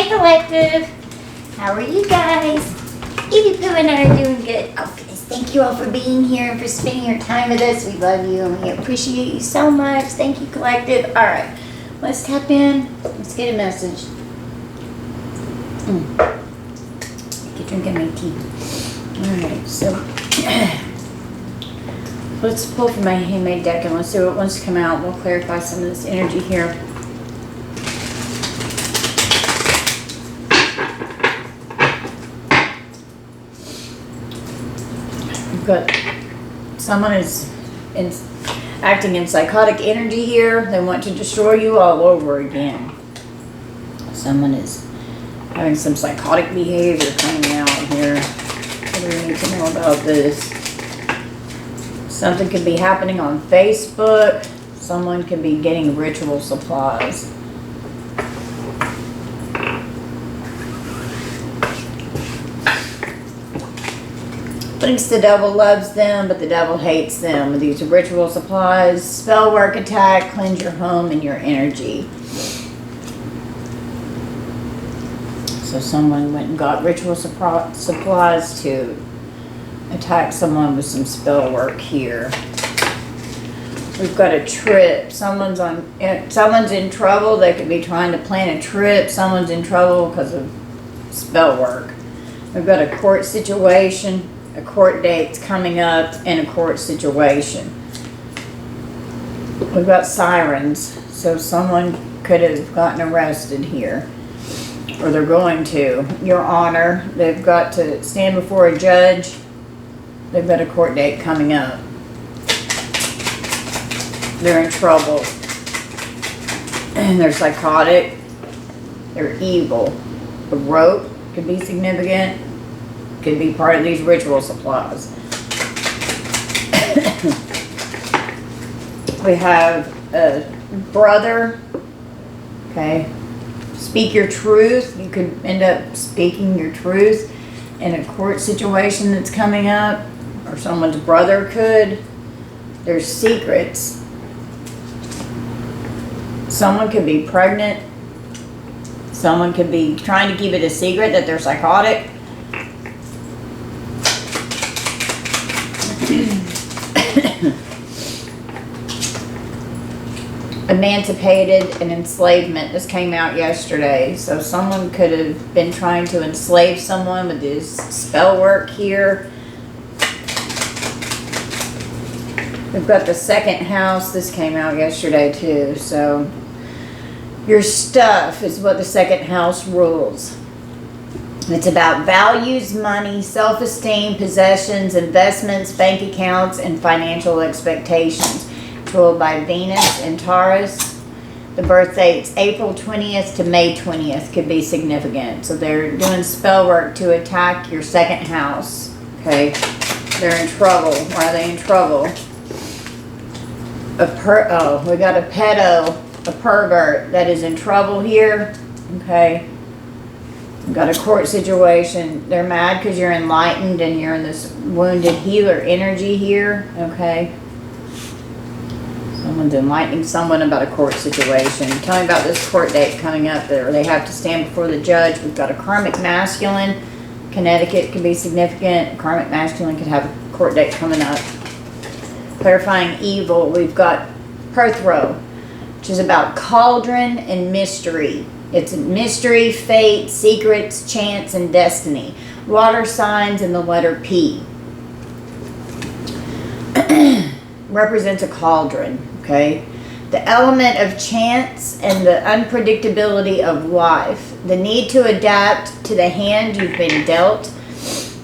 Hey Collective, how are you guys? You and I are doing good. Oh goodness, thank you all for being here and for spending your time with us. We love you and we appreciate you so much. Thank you Collective. Alright, let's tap in. Let's get a message. Keep drinking my tea. Alright, so let's pull from my handmade deck and let's see what wants to come out. We'll clarify some of this energy here. But someone is acting in psychotic energy here. They want to destroy you all over again. Someone is having some psychotic behavior coming out here. What do we need to know about this? Something could be happening on Facebook. Someone could be getting ritual supplies. Thinks the devil loves them, but the devil hates them. With these ritual supplies, spell work attack, cleanse your home and your energy. So someone went and got ritual supplies to attack someone with some spell work here. We've got a trip. Someone's in trouble. They could be trying to plan a trip. Someone's in trouble because of spell work. We've got a court situation. A court date's coming up in a court situation. We've got sirens, so someone could have gotten arrested here, or they're going to. Your Honor, they've got to stand before a judge. They've got a court date coming up. They're in trouble, and they're psychotic. They're evil. The rope could be significant. Could be part of these ritual supplies. We have a brother. Okay. Speak your truth. You could end up speaking your truth in a court situation that's coming up. Or someone's brother could. There's secrets. Someone could be pregnant. Someone could be trying to keep it a secret that they're psychotic. Emancipated and enslavement. This came out yesterday. So someone could have been trying to enslave someone with this spell work here. We've got the second house. This came out yesterday too. So your stuff is what the second house rules. It's about values, money, self-esteem, possessions, investments, bank accounts, and financial expectations. Ruled by Venus and Taurus. The birth dates April 20th to May 20th could be significant. So they're doing spell work to attack your second house. Okay, they're in trouble. Why are they in trouble? We got a pedo, a pervert that is in trouble here. Okay. Got a court situation. They're mad because you're enlightened and you're in this wounded healer energy here. Okay. Someone's enlightening someone about a court situation. Tell me about this court date coming up there. They have to stand before the judge. We've got a karmic masculine. Connecticut could be significant. Karmic masculine could have a court date coming up. Clarifying evil. We've got Perthro, which is about cauldron and mystery. It's mystery, fate, secrets, chance, and destiny. Water signs and the letter P. Represents a cauldron, okay? The element of chance and the unpredictability of life. The need to adapt to the hand you've been dealt.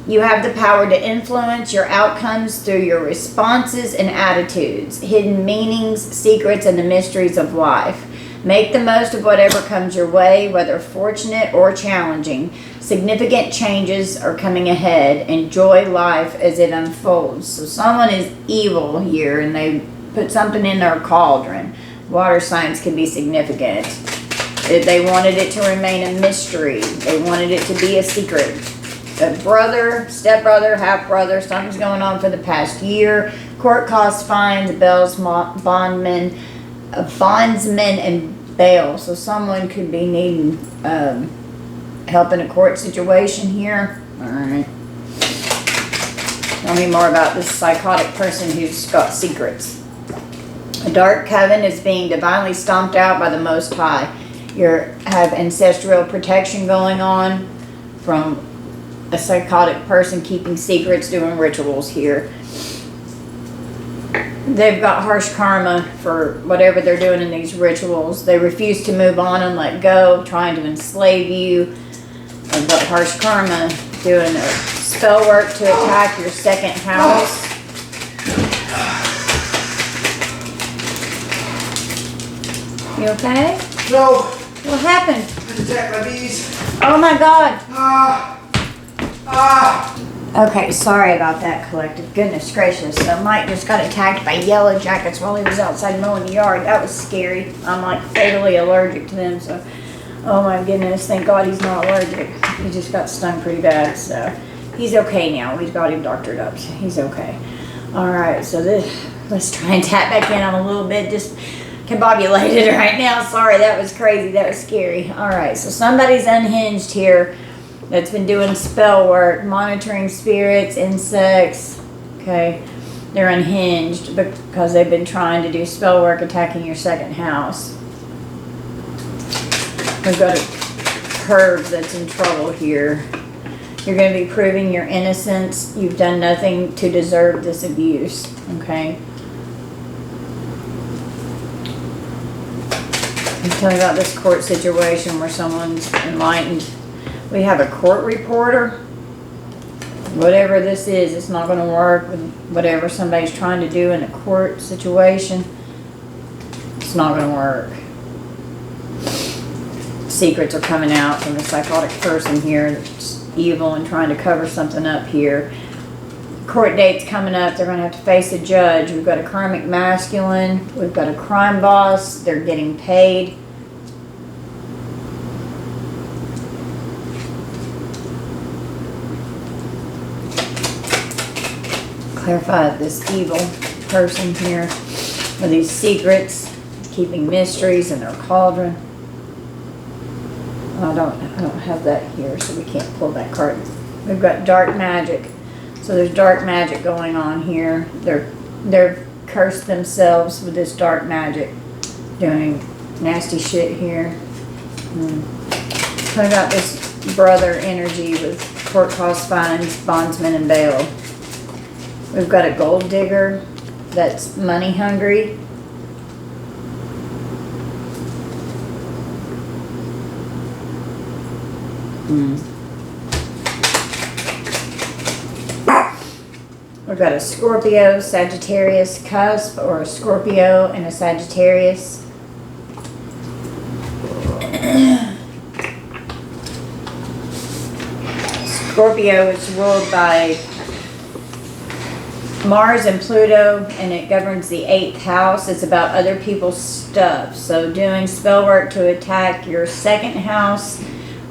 You have the power to influence your outcomes through your responses and attitudes. Hidden meanings, secrets, and the mysteries of life. Make the most of whatever comes your way, whether fortunate or challenging. Significant changes are coming ahead. Enjoy life as it unfolds. So someone is evil here and they put something in their cauldron. Water signs can be significant. They wanted it to remain a mystery. They wanted it to be a secret. A brother, stepbrother, half-brother, something's going on for the past year. Court costs, fines, bells, bondmen, bondsmen, and bail. So someone could be needing Help in a court situation here. Alright. Tell me more about this psychotic person who's got secrets. A dark coven is being divinely stomped out by the Most High. You have ancestral protection going on from a psychotic person keeping secrets, doing rituals here. They've got harsh karma for whatever they're doing in these rituals. They refuse to move on and let go, trying to enslave you. They've got harsh karma doing a spell work to attack your second house. You okay? No. What happened? I attacked my bees. Oh my God. Okay, sorry about that, collective. Goodness gracious. So Mike just got attacked by yellow jackets while he was outside mowing the yard. That was scary. I'm like fatally allergic to them, so oh my goodness, thank God he's not allergic. He just got stung pretty bad, so he's okay now. We've got him doctored up, so he's okay. Alright, so let's try and tap back in on a little bit. Just combobulated right now. Sorry, that was crazy. That was scary. Alright, so somebody's unhinged here that's been doing spell work, monitoring spirits, insects. Okay, they're unhinged because they've been trying to do spell work attacking your second house. We've got a curve that's in trouble here. You're going to be proving your innocence. You've done nothing to deserve this abuse. Okay. Tell me about this court situation where someone's enlightened. We have a court reporter. Whatever this is, it's not going to work with whatever somebody's trying to do in a court situation. It's not going to work. Secrets are coming out from the psychotic person here that's evil and trying to cover something up here. Court date's coming up. They're going to have to face a judge. We've got a karmic masculine. We've got a crime boss. They're getting paid. Clarify this evil person here with these secrets, keeping mysteries in their cauldron. I don't have that here, so we can't pull that card. We've got dark magic. So there's dark magic going on here. They're cursed themselves with this dark magic, doing nasty shit here. What about this brother energy with court cost fines, bondsman, and bail? We've got a gold digger that's money hungry. We've got a Scorpio, Sagittarius cusp, or a Scorpio and a Sagittarius. Scorpio is ruled by Mars and Pluto, and it governs the 8th house. It's about other people's stuff. So doing spell work to attack your second house,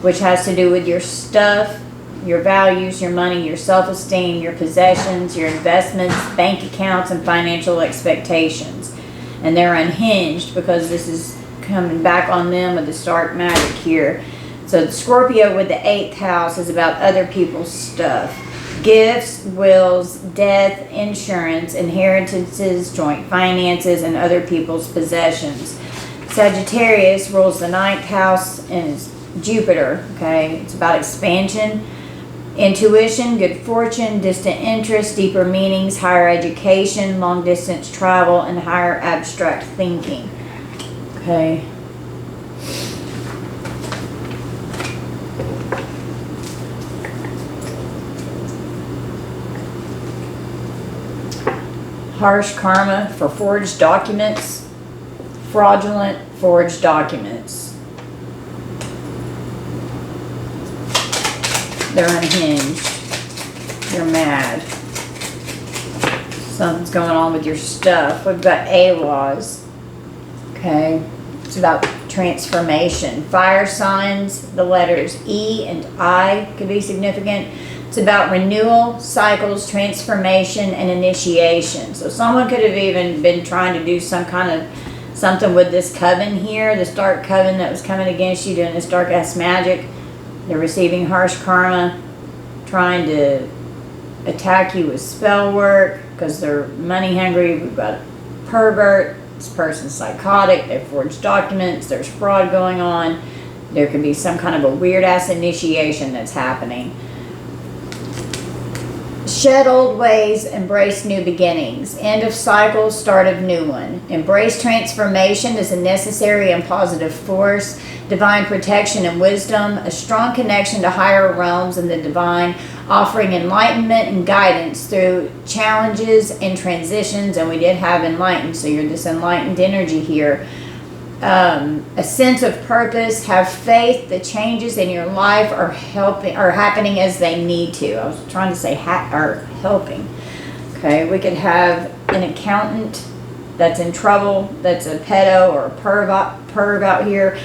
which has to do with your stuff, your values, your money, your self-esteem, your possessions, your investments, bank accounts, and financial expectations. And they're unhinged because this is coming back on them with this dark magic here. So the Scorpio with the 8th house is about other people's stuff. Gifts, wills, death, insurance, inheritances, joint finances, and other people's possessions. Sagittarius rules the 9th house and is Jupiter. Okay, it's about expansion, intuition, good fortune, distant interests, deeper meanings, higher education, long distance travel, and higher abstract thinking. Okay. Harsh karma for forged documents, fraudulent forged documents. They're unhinged. You're mad. Something's going on with your stuff. We've got AWAs. Okay. It's about transformation. Fire signs, the letters E and I could be significant. It's about renewal, cycles, transformation, and initiation. So someone could have even been trying to do some kind of something with this coven here, this dark coven that was coming against you doing this dark ass magic. They're receiving harsh karma, trying to attack you with spell work because they're money hungry. We've got a pervert. This person's psychotic. They forged documents. There's fraud going on. There could be some kind of a weird ass initiation that's happening. Shed old ways, embrace new beginnings. End of cycle, start of new one. Embrace transformation as a necessary and positive force. Divine protection and wisdom. A strong connection to higher realms and the divine, offering enlightenment and guidance through challenges and transitions. And we did have enlightened, so you're this enlightened energy here. A sense of purpose. Have faith. The changes in your life are happening as they need to. I was trying to say helping. Okay, we could have an accountant that's in trouble, that's a pedo or a perv out here.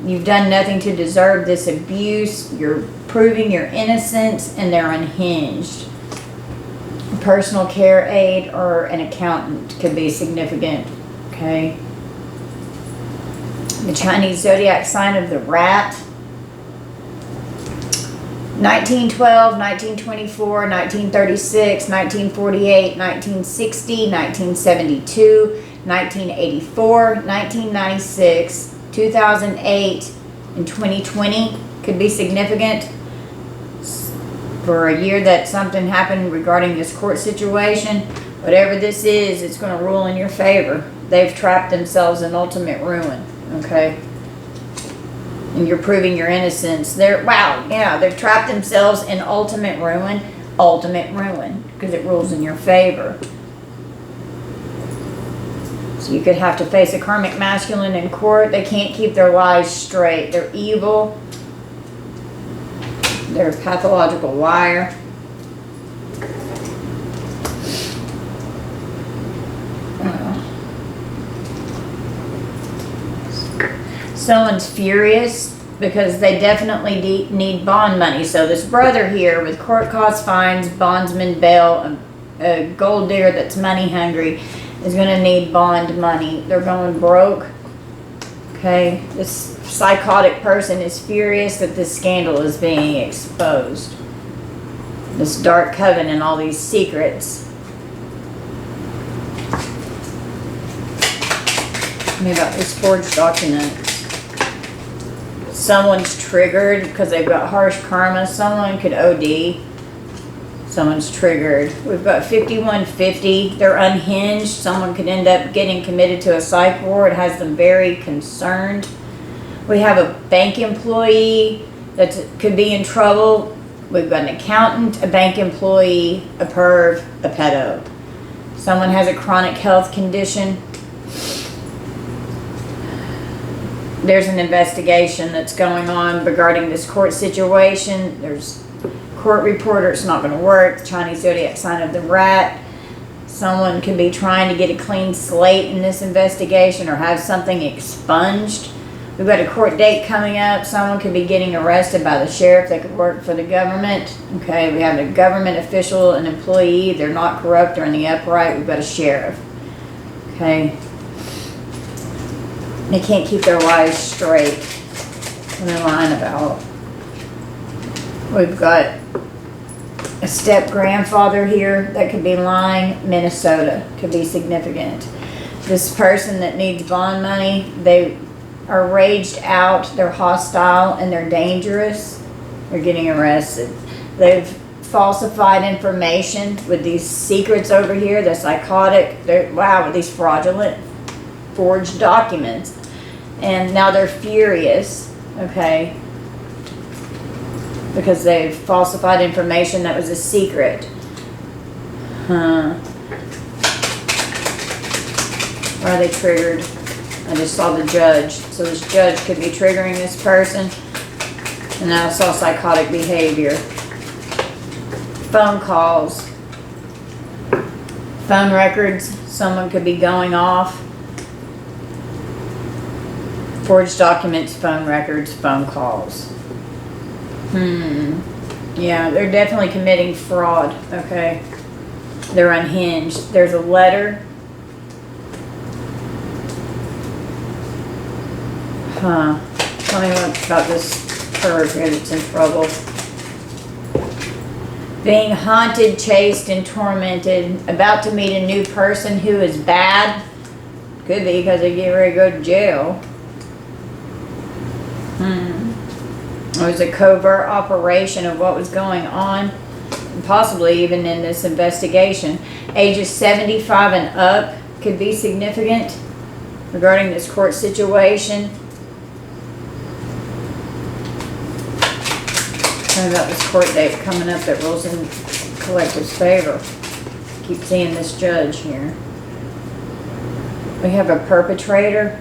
You've done nothing to deserve this abuse. You're proving your innocence, and they're unhinged. A personal care aide or an accountant could be significant. Okay. The Chinese zodiac sign of the rat. 1912, 1924, 1936, 1948, 1960, 1972, 1984, 1996, 2008, and 2020 could be significant for a year that something happened regarding this court situation. Whatever this is, it's going to rule in your favor. They've trapped themselves in ultimate ruin. Okay, and you're proving your innocence. They've trapped themselves in ultimate ruin, because it rules in your favor. So you could have to face a karmic masculine in court. They can't keep their lies straight. They're evil. They're a pathological liar. Someone's furious because they definitely need bond money. So this brother here with court costs, fines, bondsman, bail, a gold digger that's money hungry is going to need bond money. They're going broke. Okay, this psychotic person is furious that this scandal is being exposed. This dark coven and all these secrets. Tell me about this forged document. Someone's triggered because they've got harsh karma. Someone could OD. Someone's triggered. We've got 5150. They're unhinged. Someone could end up getting committed to a psych ward. It has them very concerned. We have a bank employee that could be in trouble. We've got an accountant, a bank employee, a perv, a pedo. Someone has a chronic health condition. There's an investigation that's going on regarding this court situation. There's court reporter. It's not going to work. The Chinese zodiac sign of the rat. Someone could be trying to get a clean slate in this investigation or have something expunged. We've got a court date coming up. Someone could be getting arrested by the sheriff. They could work for the government. Okay, we have a government official, an employee. They're not corrupt or in the upright. We've got a sheriff. Okay. They can't keep their lives straight. What they're lying about. We've got a step-grandfather here that could be lying. Minnesota could be significant. This person that needs bond money, they are raged out, they're hostile, and they're dangerous. They're getting arrested. They've falsified information with these secrets over here. They're psychotic. With these fraudulent forged documents. And now they're furious, okay, because they've falsified information that was a secret. Why are they triggered? I just saw the judge. So this judge could be triggering this person. And I saw psychotic behavior. Phone calls. Phone records. Someone could be going off. Forged documents, phone records, phone calls. Yeah, they're definitely committing fraud, okay? They're unhinged. There's a letter. Tell me what about this perv here that's in trouble. Being haunted, chased, and tormented. About to meet a new person who is bad. Could be because they get ready to go to jail. It was a covert operation of what was going on, possibly even in this investigation. Ages 75 and up could be significant regarding this court situation. Talking about this court date coming up that rules in collective's favor. Keep seeing this judge here. We have a perpetrator.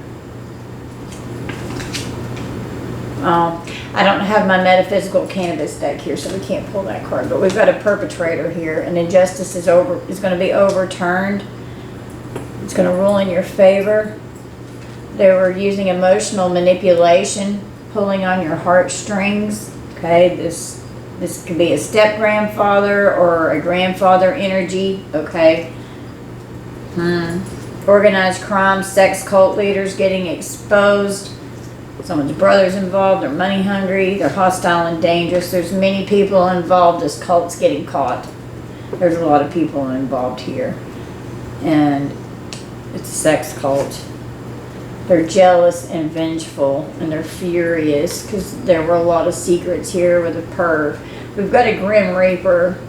I don't have my metaphysical cannabis deck here, so we can't pull that card. But we've got a perpetrator here. An injustice is going to be overturned. It's going to rule in your favor. They were using emotional manipulation, pulling on your heartstrings. Okay, this could be a step-grandfather or a grandfather energy. Okay. Organized crime, sex cult leaders getting exposed. Someone's brother's involved, they're money hungry, they're hostile and dangerous. There's many people involved, this cult's getting caught. There's a lot of people involved here. And it's a sex cult. They're jealous and vengeful, and they're furious because there were a lot of secrets here with a perv. We've got a Grim Reaper.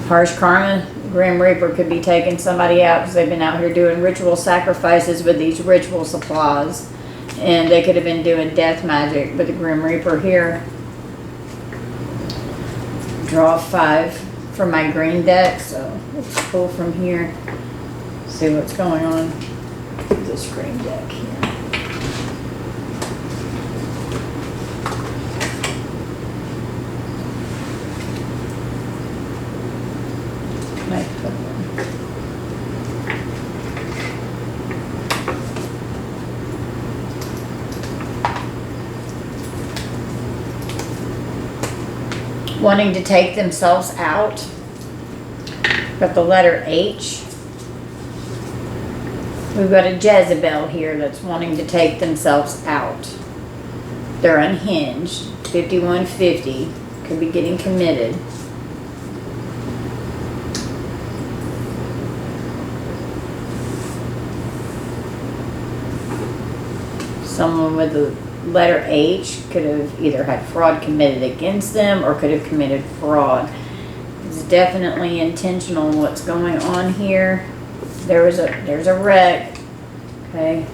Harsh karma. Grim Reaper could be taking somebody out because they've been out here doing ritual sacrifices with these ritual supplies. And they could have been doing death magic, but the Grim Reaper here. Draw 5 from my green deck, so let's pull from here. See what's going on with this green deck here. Wanting to take themselves out. Got the letter H. We've got a Jezebel here that's wanting to take themselves out. They're unhinged. 5150. Could be getting committed. Someone with the letter H could have either had fraud committed against them or could have committed fraud. It's definitely intentional what's going on here. There's a wreck. Okay.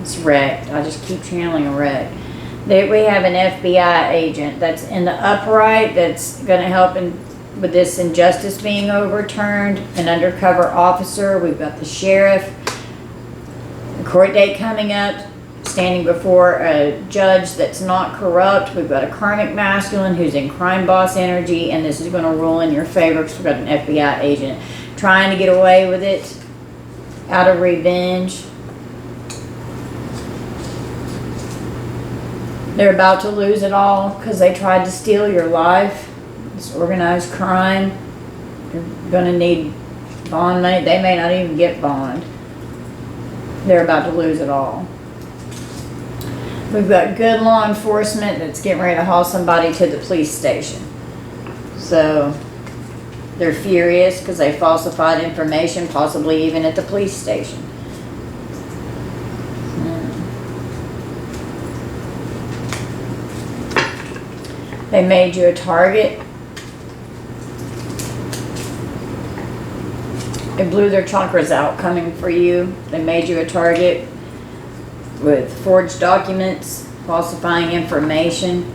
It's wrecked. I just keep channeling a wreck. We have an FBI agent that's in the upright that's going to help with this injustice being overturned. An undercover officer. We've got the sheriff. The court date coming up. Standing before a judge that's not corrupt. We've got a karmic masculine who's in crime boss energy, and this is going to rule in your favor because we've got an FBI agent trying to get away with it out of revenge. They're about to lose it all because they tried to steal your life. It's organized crime. You're going to need bond money. They may not even get bond. They're about to lose it all. We've got good law enforcement that's getting ready to haul somebody to the police station. So they're furious because they falsified information, possibly even at the police station. They made you a target. They blew their chakras out coming for you. They made you a target with forged documents, falsifying information.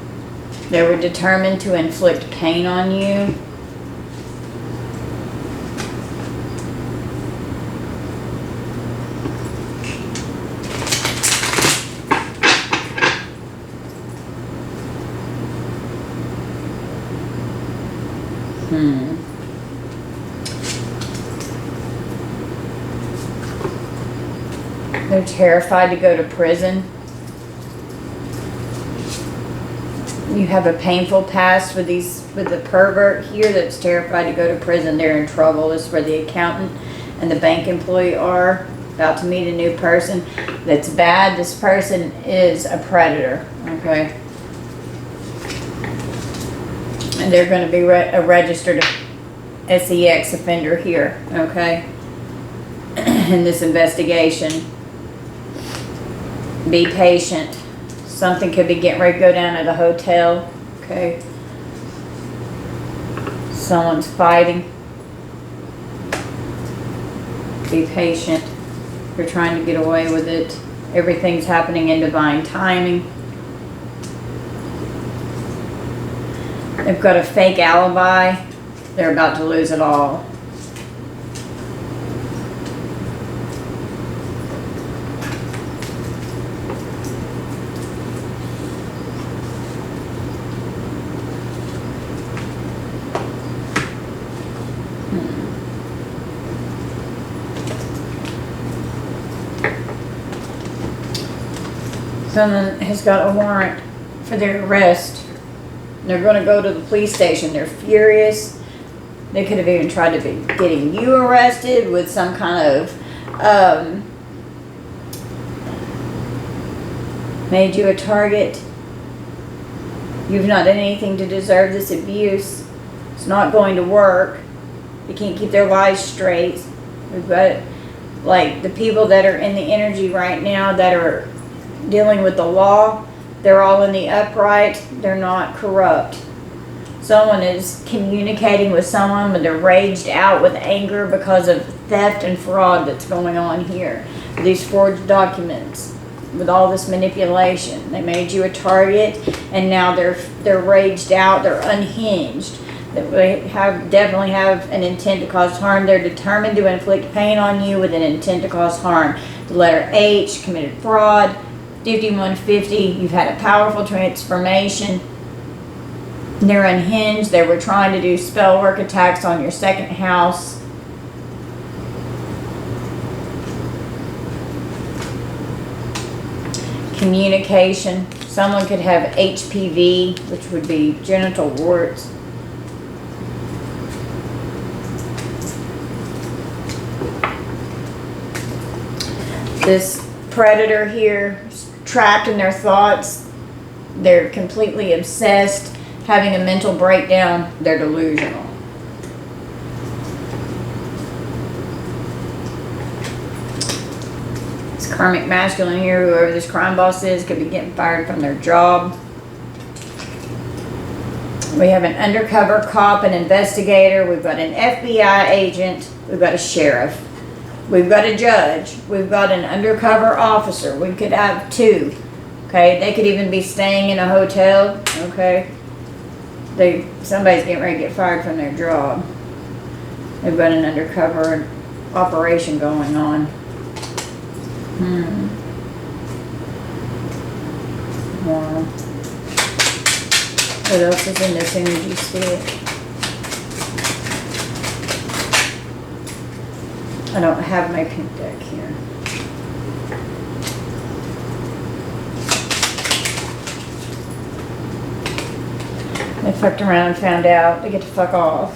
They were determined to inflict pain on you. They're terrified to go to prison. You have a painful past with the pervert here that's terrified to go to prison. They're in trouble. This is where the accountant and the bank employee are. about to meet a new person that's bad. This person is a predator, okay? And they're going to be a registered sex offender here, okay? In this investigation. Be patient. Something could be getting ready to go down at a hotel, okay? Someone's fighting. Be patient. You're trying to get away with it. Everything's happening in divine timing. They've got a fake alibi. They're about to lose it all. Someone has got a warrant for their arrest. They're going to go to the police station. They're furious. They could have even tried to be getting you arrested with some kind of made you a target. You've not done anything to deserve this abuse. It's not going to work. They can't keep their lives straight. We've got like the people that are in the energy right now that are dealing with the law, they're all in the upright, they're not corrupt. Someone is communicating with someone, but they're raged out with anger because of theft and fraud that's going on here. These forged documents, with all this manipulation. They made you a target, and now they're raged out, they're unhinged. They definitely have an intent to cause harm. They're determined to inflict pain on you with an intent to cause harm. The letter H, committed fraud. 5150, you've had a powerful transformation. They're unhinged. They were trying to do spell work attacks on your second house. Communication. Someone could have HPV, which would be genital warts. This predator here is trapped in their thoughts. They're completely obsessed, having a mental breakdown. They're delusional. This karmic masculine here, whoever this crime boss is, could be getting fired from their job. We have an undercover cop, an investigator. We've got an FBI agent. We've got a sheriff. We've got a judge. We've got an undercover officer. We could have two. Okay, they could even be staying in a hotel. Okay, somebody's getting ready to get fired from their job. They've got an undercover operation going on. Wow. What else is in this energy stick? I don't have my pink deck here. They fucked around and found out. They get to fuck off.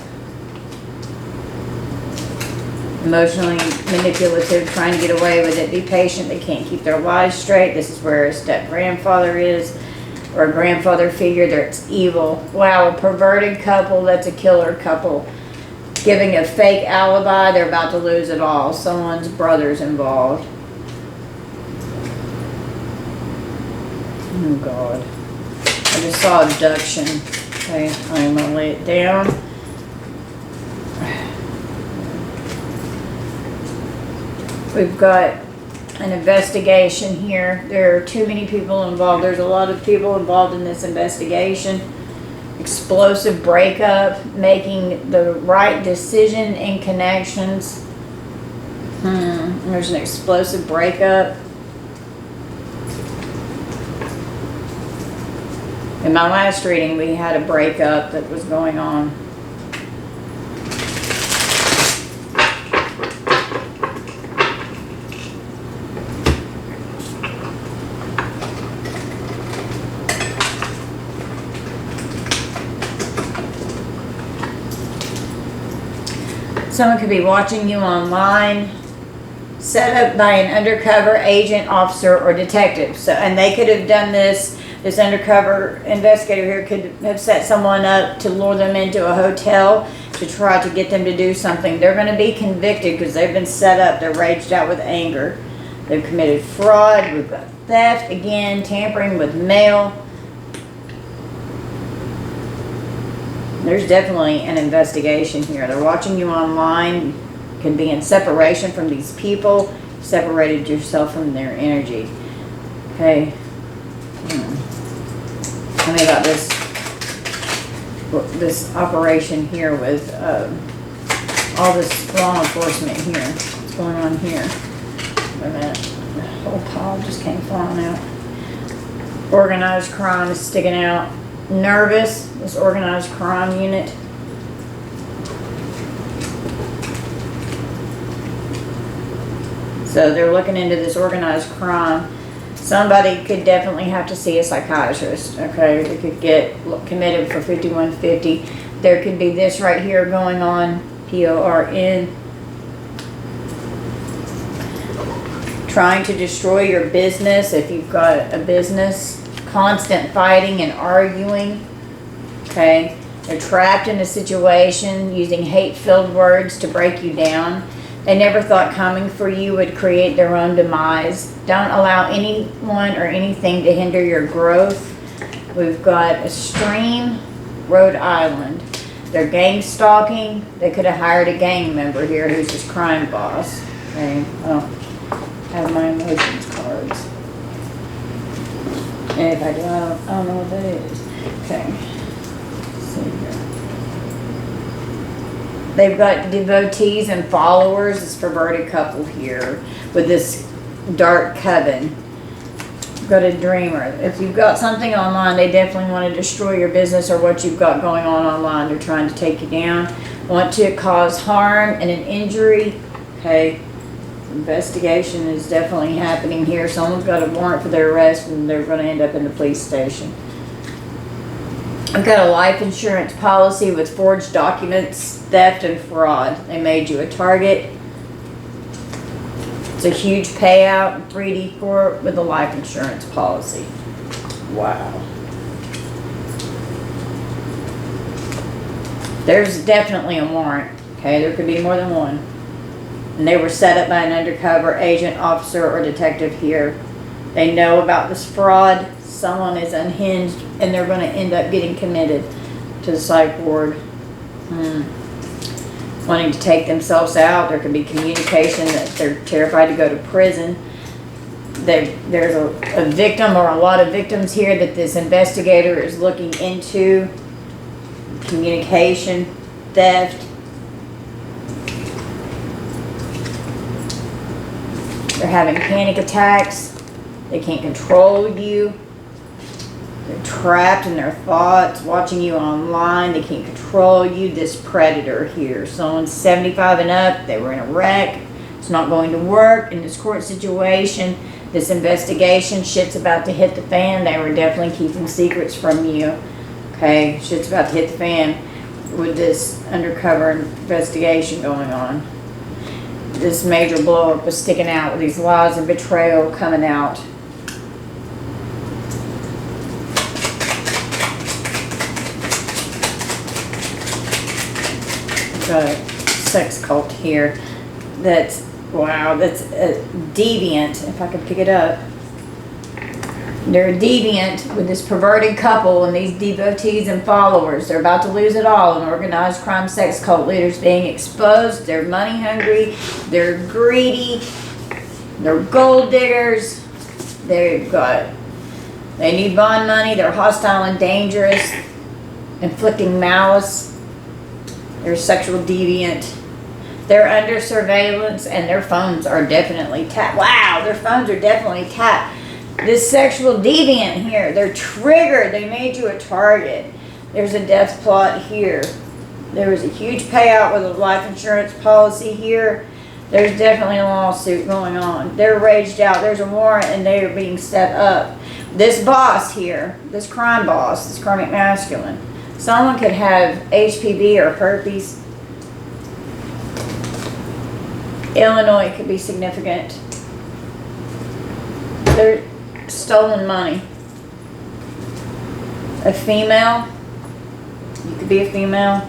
Emotionally manipulative, trying to get away with it. Be patient. They can't keep their lives straight. This is where a step-grandfather is, or a grandfather figure that's evil. Wow, a perverted couple. That's a killer couple. Giving a fake alibi, they're about to lose it all. Someone's brother's involved. Oh God. I just saw abduction. Okay, I'm gonna lay it down. We've got an investigation here. There are too many people involved. There's a lot of people involved in this investigation. Explosive breakup, making the right decision in connections. There's an explosive breakup. In my last reading, we had a breakup that was going on. Someone could be watching you online. set up by an undercover agent, officer, or detective. So, and they could have done this. This undercover investigator here could have set someone up to lure them into a hotel to try to get them to do something. They're going to be convicted because they've been set up. They're raged out with anger. They've committed fraud. We've got theft again, tampering with mail. There's definitely an investigation here. They're watching you online. You can be in separation from these people. Separated yourself from their energy. Okay. Tell me about this operation here with all this law enforcement here. What's going on here? Wait a minute. The whole pile just came falling out. Organized crime is sticking out. Nervous, this organized crime unit. So they're looking into this organized crime. Somebody could definitely have to see a psychiatrist, okay? They could get committed for 5150. There could be this right here going on, PORN. Trying to destroy your business if you've got a business. Constant fighting and arguing, okay? They're trapped in a situation using hate-filled words to break you down. They never thought coming for you would create their own demise. Don't allow anyone or anything to hinder your growth. We've got a stream, Rhode Island. They're gang stalking. They could have hired a gang member here who's his crime boss. Okay, I don't have my emotions cards. And if I do, I don't know what that is. Okay. Let's see here. They've got devotees and followers. This perverted couple here with this dark coven. We've got a dreamer. If you've got something online, they definitely want to destroy your business or what you've got going on online. They're trying to take you down. Want to cause harm and an injury. Okay. Investigation is definitely happening here. Someone's got a warrant for their arrest and they're going to end up in the police station. I've got a life insurance policy with forged documents, theft, and fraud. They made you a target. It's a huge payout, 3D court with a life insurance policy. Wow. There's definitely a warrant. Okay, there could be more than one. And they were set up by an undercover agent, officer, or detective here. They know about this fraud. Someone is unhinged, and they're going to end up getting committed to the psych ward. Wanting to take themselves out. There could be communication that they're terrified to go to prison. There's a victim or a lot of victims here that this investigator is looking into. Communication, theft. They're having panic attacks. They can't control you. They're trapped in their thoughts, watching you online. They can't control you. This predator here. Someone's 75 and up. They were in a wreck. It's not going to work in this court situation. This investigation, shit's about to hit the fan. They were definitely keeping secrets from you. Okay, shit's about to hit the fan with this undercover investigation going on. This major blow up was sticking out with these lies and betrayal coming out. Got a sex cult here. That's, wow, that's a deviant, if I could pick it up. They're deviant with this perverted couple and these devotees and followers. They're about to lose it all. An organized crime sex cult leaders being exposed. They're money hungry. They're greedy. They're gold diggers. They need bond money. They're hostile and dangerous. Inflicting malice. They're sexual deviant. They're under surveillance and their phones are definitely tapped. Wow, their phones are definitely tapped. This sexual deviant here, they're triggered. They made you a target. There's a death plot here. There was a huge payout with a life insurance policy here. There's definitely a lawsuit going on. They're raged out. There's a warrant and they are being set up. This boss here, this crime boss, this karmic masculine, someone could have HPV or herpes. Illinois could be significant. They're stolen money. A female. You could be a female.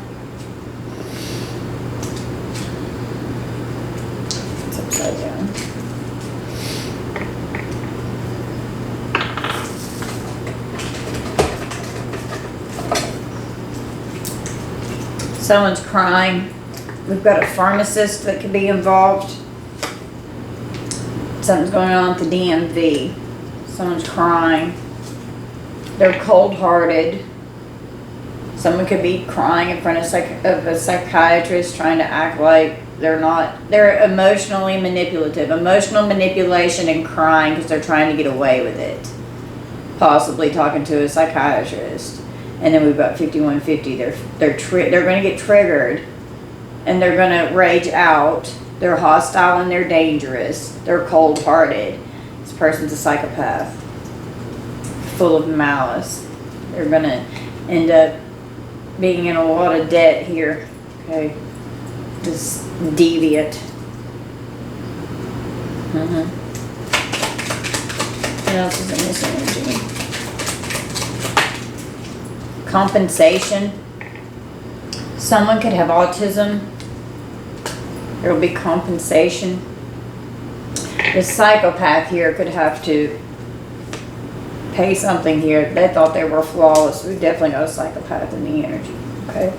It's upside down. Someone's crying. We've got a pharmacist that could be involved. Something's going on at the DMV. Someone's crying. They're cold-hearted. Someone could be crying in front of a psychiatrist trying to act like they're not. They're emotionally manipulative. Emotional manipulation and crying because they're trying to get away with it. Possibly talking to a psychiatrist. And then we've got 5150. They're going to get triggered. And they're going to rage out. They're hostile and they're dangerous. They're cold-hearted. This person's a psychopath. Full of malice. They're going to end up being in a lot of debt here. Okay. Just deviant. What else is in this energy? Compensation. Someone could have autism. There will be compensation. The psychopath here could have to pay something here. They thought they were flawless. We definitely got a psychopath in the energy. Okay.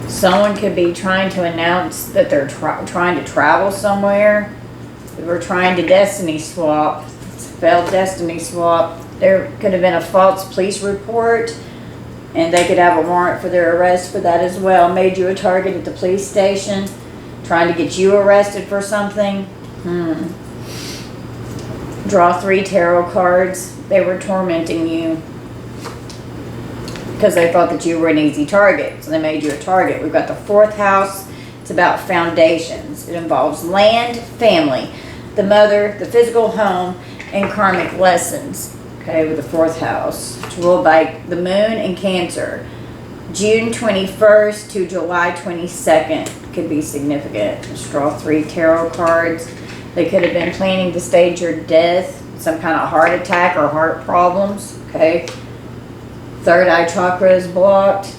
Someone could be trying to announce that they're trying to travel somewhere. We were trying to destiny swap. Failed destiny swap. There could have been a false police report. And they could have a warrant for their arrest for that as well. Made you a target at the police station. Trying to get you arrested for something. Draw 3 tarot cards. They were tormenting you. Because they thought that you were an easy target. So they made you a target. We've got the 4th house. It's about foundations. It involves land, family, the mother, the physical home, and karmic lessons. Okay, with the 4th house. It's ruled by the moon and Cancer. June 21st to July 22nd could be significant. Just draw 3 tarot cards. They could have been planning to stage your death, some kind of heart attack or heart problems. Okay. 3rd eye chakra is blocked.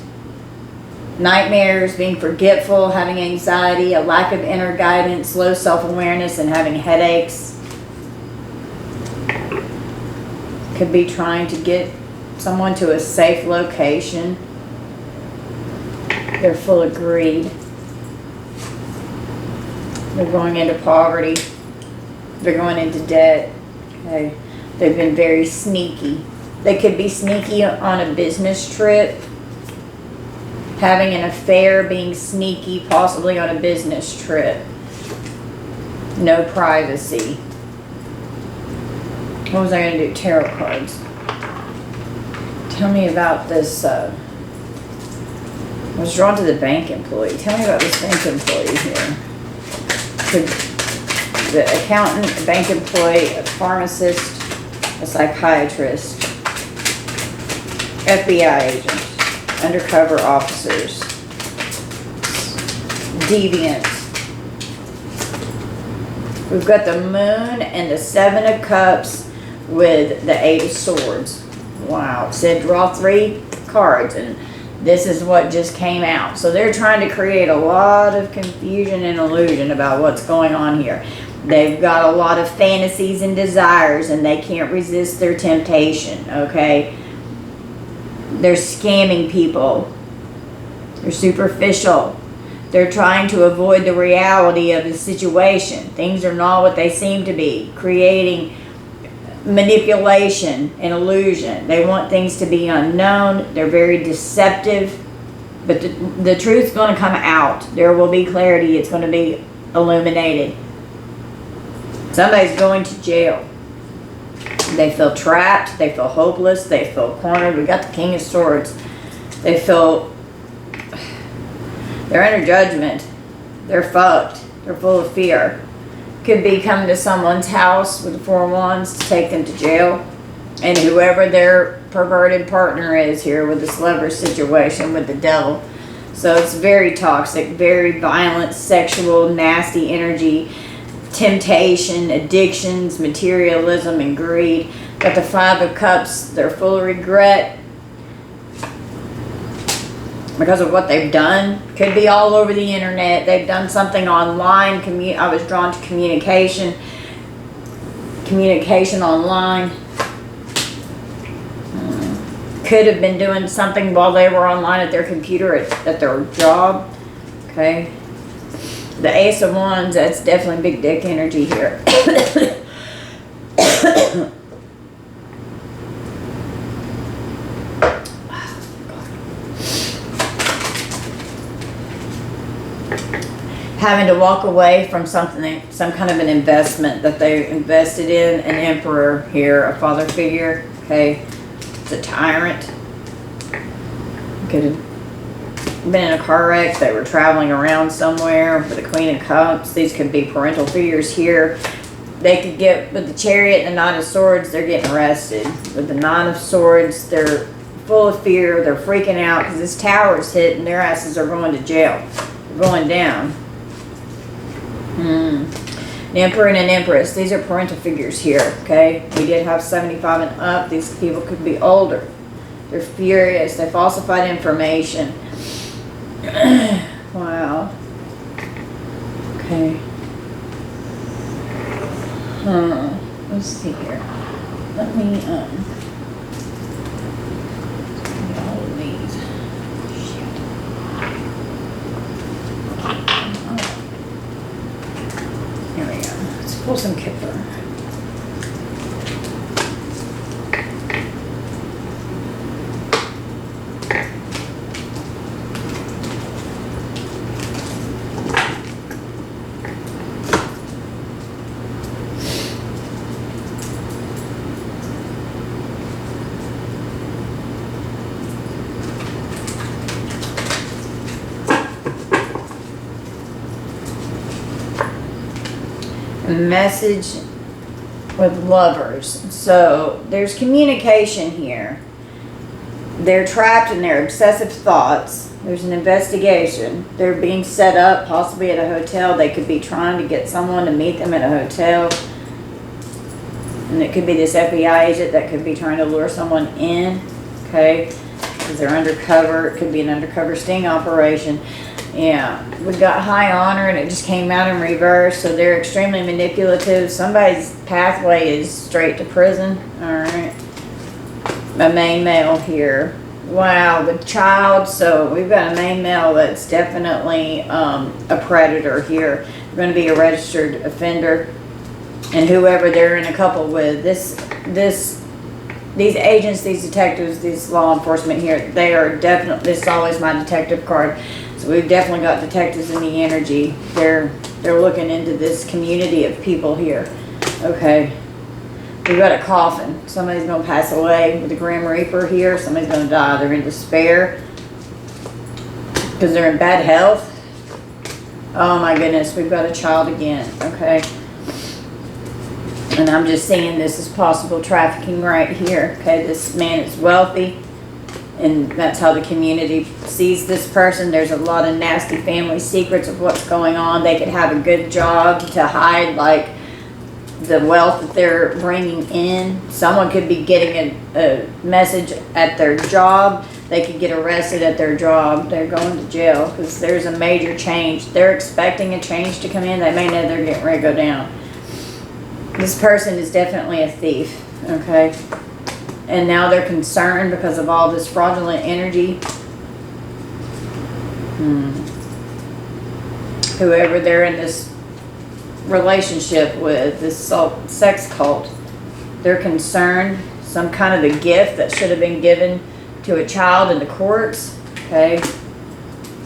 Nightmares, being forgetful, having anxiety, a lack of inner guidance, low self-awareness, and having headaches. Could be trying to get someone to a safe location. They're full of greed. They're going into poverty. They're going into debt. Okay. They've been very sneaky. They could be sneaky on a business trip. Having an affair, being sneaky, possibly on a business trip. No privacy. What was I going to do? Tarot cards. Tell me about this. I was drawn to the bank employee. Tell me about this bank employee here. The accountant, a bank employee, a pharmacist, a psychiatrist, FBI agent, undercover officers, deviant. We've got the moon and the 7 of cups with the 8 of swords. Wow. It said draw 3 cards and this is what just came out. So they're trying to create a lot of confusion and illusion about what's going on here. They've got a lot of fantasies and desires and they can't resist their temptation. Okay. They're scamming people. They're superficial. They're trying to avoid the reality of the situation. Things are not what they seem to be. Creating manipulation and illusion. They want things to be unknown. They're very deceptive. But the truth's going to come out. There will be clarity. It's going to be illuminated. Somebody's going to jail. They feel trapped. They feel hopeless. They feel cornered. We got the King of Swords. They feel they're under judgment. They're fucked. They're full of fear. Could be coming to someone's house with the 4 of Wands to take them to jail. And whoever their perverted partner is here with this lover situation with the devil. So it's very toxic, very violent, sexual, nasty energy, temptation, addictions, materialism, and greed. Got the Five of Cups. They're full of regret because of what they've done. Could be all over the internet. They've done something online. I was drawn to communication online. Could have been doing something while they were online at their computer at their job. Okay. The Ace of Wands, that's definitely big dick energy here. Having to walk away from something, some kind of an investment that they invested in. An Emperor here, a father figure. Okay. It's a tyrant. Could have been in a car wreck. They were traveling around somewhere with the Queen of Cups. These could be parental figures here. They could get, with the Chariot and the Knight of Swords, they're getting arrested. With the Nine of Swords, they're full of fear. They're freaking out because this tower's hit and their asses are going to jail. They're going down. An Emperor and an Empress. These are parental figures here, okay? We did have 75 and up. These people could be older. They're furious. They falsified information. Wow. Okay. Let's see here. Let me, all of these. Shit. Here we go. Let's pull some Kipper. Message with lovers. So there's communication here. They're trapped in their obsessive thoughts. There's an investigation. They're being set up possibly at a hotel. They could be trying to get someone to meet them at a hotel. And it could be this FBI agent that could be trying to lure someone in. Okay. Because they're undercover. It could be an undercover sting operation. Yeah, we got High Honor and it just came out in reverse, so they're extremely manipulative. Somebody's pathway is straight to prison. Alright. A main male here. Wow, the child. So we've got a main male that's definitely a predator here. They're going to be a registered offender. And whoever they're in a couple with, these agents, these detectives, these law enforcement here, they are definitely, this is always my detective card. So we've definitely got detectives in the energy. They're looking into this community of people here. Okay. We've got a coffin. Somebody's going to pass away with the Grim Reaper here. Somebody's going to die. They're in despair because they're in bad health. Oh my goodness. We've got a child again. Okay. And I'm just seeing this as possible trafficking right here. Okay. This man is wealthy. And that's how the community sees this person. There's a lot of nasty family secrets of what's going on. They could have a good job to hide, like, the wealth that they're bringing in. Someone could be getting a message at their job. They could get arrested at their job. They're going to jail because there's a major change. They're expecting a change to come in. They may know they're getting ready to go down. This person is definitely a thief, okay? And now they're concerned because of all this fraudulent energy. Whoever they're in this relationship with, this sex cult, they're concerned. Some kind of a gift that should have been given to a child in the courts. Okay.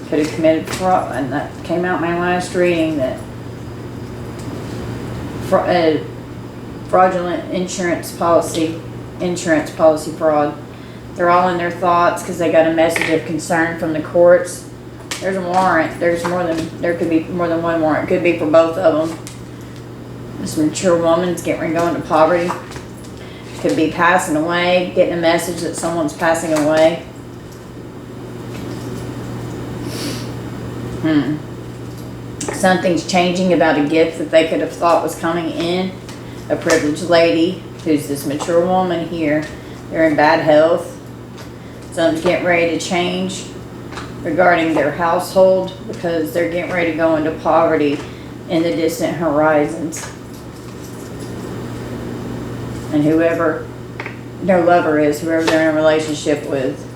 Could have committed fraud. And that came out in my last reading that fraudulent insurance policy fraud. They're all in their thoughts because they got a message of concern from the courts. There's a warrant. There could be more than one warrant. Could be for both of them. This mature woman's getting ready to go into poverty. Could be passing away, getting a message that someone's passing away. Something's changing about a gift that they could have thought was coming in. A privileged lady, who's this mature woman here. They're in bad health. Something's getting ready to change regarding their household because they're getting ready to go into poverty in the distant horizons. And whoever their lover is, whoever they're in a relationship with,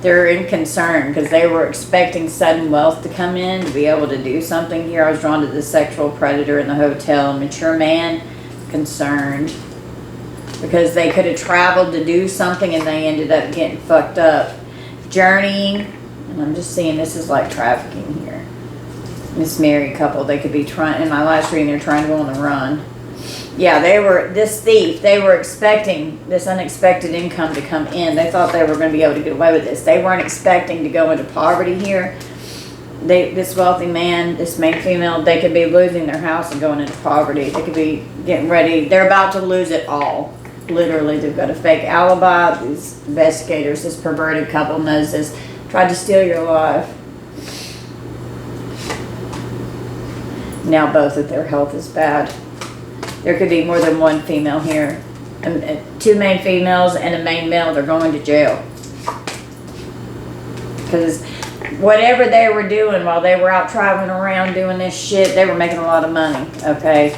they're in concern because they were expecting sudden wealth to come in to be able to do something here. I was drawn to the sexual predator in the hotel. Mature man, concerned because they could have traveled to do something and they ended up getting fucked up. Journeying, and I'm just seeing this is like trafficking here. This married couple, they could be trying, in my last reading, they're trying to go on the run. Yeah, this thief, they were expecting this unexpected income to come in. They thought they were going to be able to get away with this. They weren't expecting to go into poverty here. This wealthy man, this main female, they could be losing their house and going into poverty. They could be getting ready. They're about to lose it all. Literally, they've got a fake alibi. These investigators, this perverted couple knows this. Tried to steal your life. Now both of their health is bad. There could be more than one female here. Two main females and a main male. They're going to jail. Because whatever they were doing while they were out traveling around doing this shit, they were making a lot of money, okay?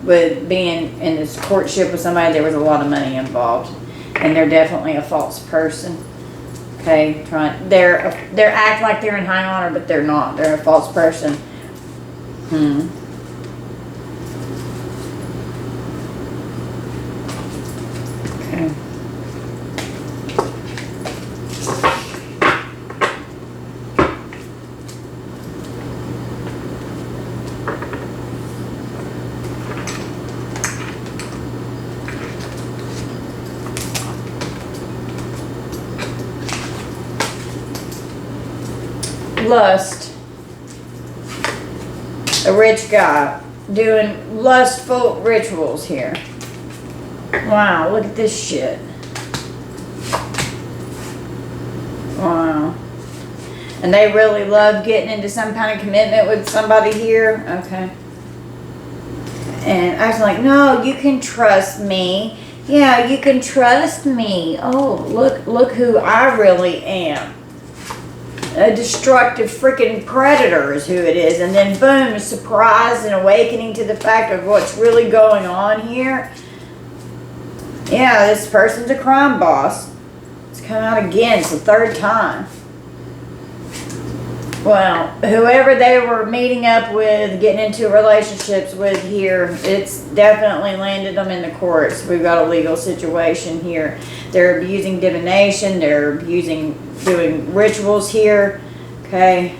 With being in this courtship with somebody, there was a lot of money involved. And they're definitely a false person. Okay? They're act like they're in high honor, but they're not. They're a false person. Okay. Lust. A rich guy doing lustful rituals here. Wow, look at this shit. Wow. And they really love getting into some kind of commitment with somebody here. Okay. And I was like, no, you can trust me. Yeah, you can trust me. Oh, look who I really am. A destructive freaking predator is who it is. And then boom, a surprise and awakening to the fact of what's really going on here. Yeah, this person's a crime boss. It's come out again. It's the third time. Well, whoever they were meeting up with, getting into relationships with here, it's definitely landed them in the courts. We've got a legal situation here. They're abusing divination. They're doing rituals here. Okay.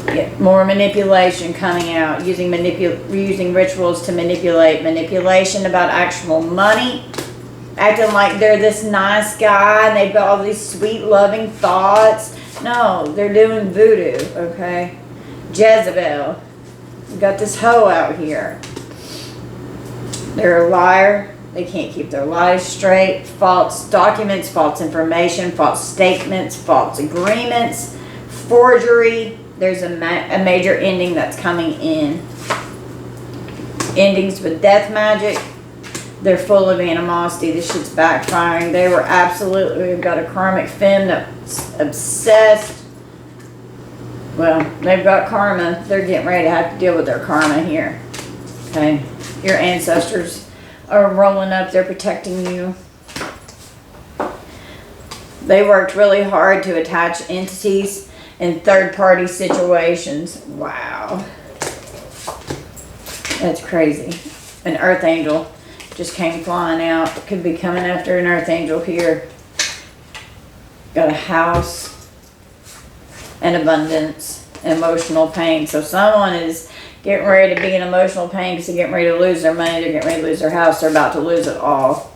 Yeah, more manipulation coming out. Using rituals to manipulate. Manipulation about actual money. Acting like they're this nice guy and they've got all these sweet loving thoughts. No, they're doing voodoo, okay? Jezebel. We've got this hoe out here. They're a liar. They can't keep their lives straight. False documents, false information, false statements, false agreements, forgery. There's a major ending that's coming in. Endings with death magic. They're full of animosity. This shit's backfiring. They were absolutely, we've got a karmic femme that's obsessed. Well, they've got karma. They're getting ready to have to deal with their karma here. Okay. Your ancestors are rolling up. They're protecting you. They worked really hard to attach entities in third-party situations. Wow. That's crazy. An earth angel just came flying out. Could be coming after an earth angel here. Got a house and abundance, emotional pain. So someone is getting ready to be in emotional pain because they're getting ready to lose their money. They're getting ready to lose their house. They're about to lose it all.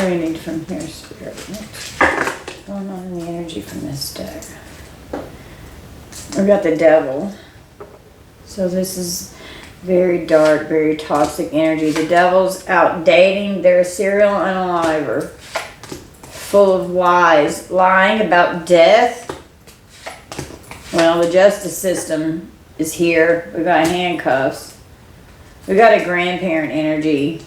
What do we need from here, Spirit? What's going on in the energy from this deck? We've got the Devil. So this is very dark, very toxic energy. The Devil's out dating. They're a serial unaliver. Full of lies. Lying about death. Well, the justice system is here. We've got handcuffs. We've got a grandparent energy.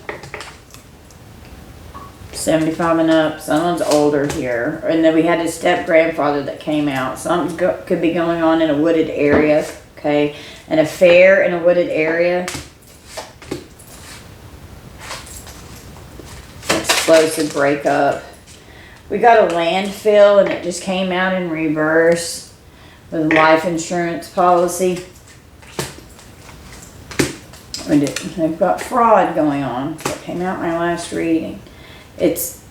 75 and up. Someone's older here. And then we had a step-grandfather that came out. Something could be going on in a wooded area. Okay. An affair in a wooded area. Explosive breakup. We got a landfill and it just came out in reverse with a life insurance policy. They've got fraud going on. That came out in my last reading. It's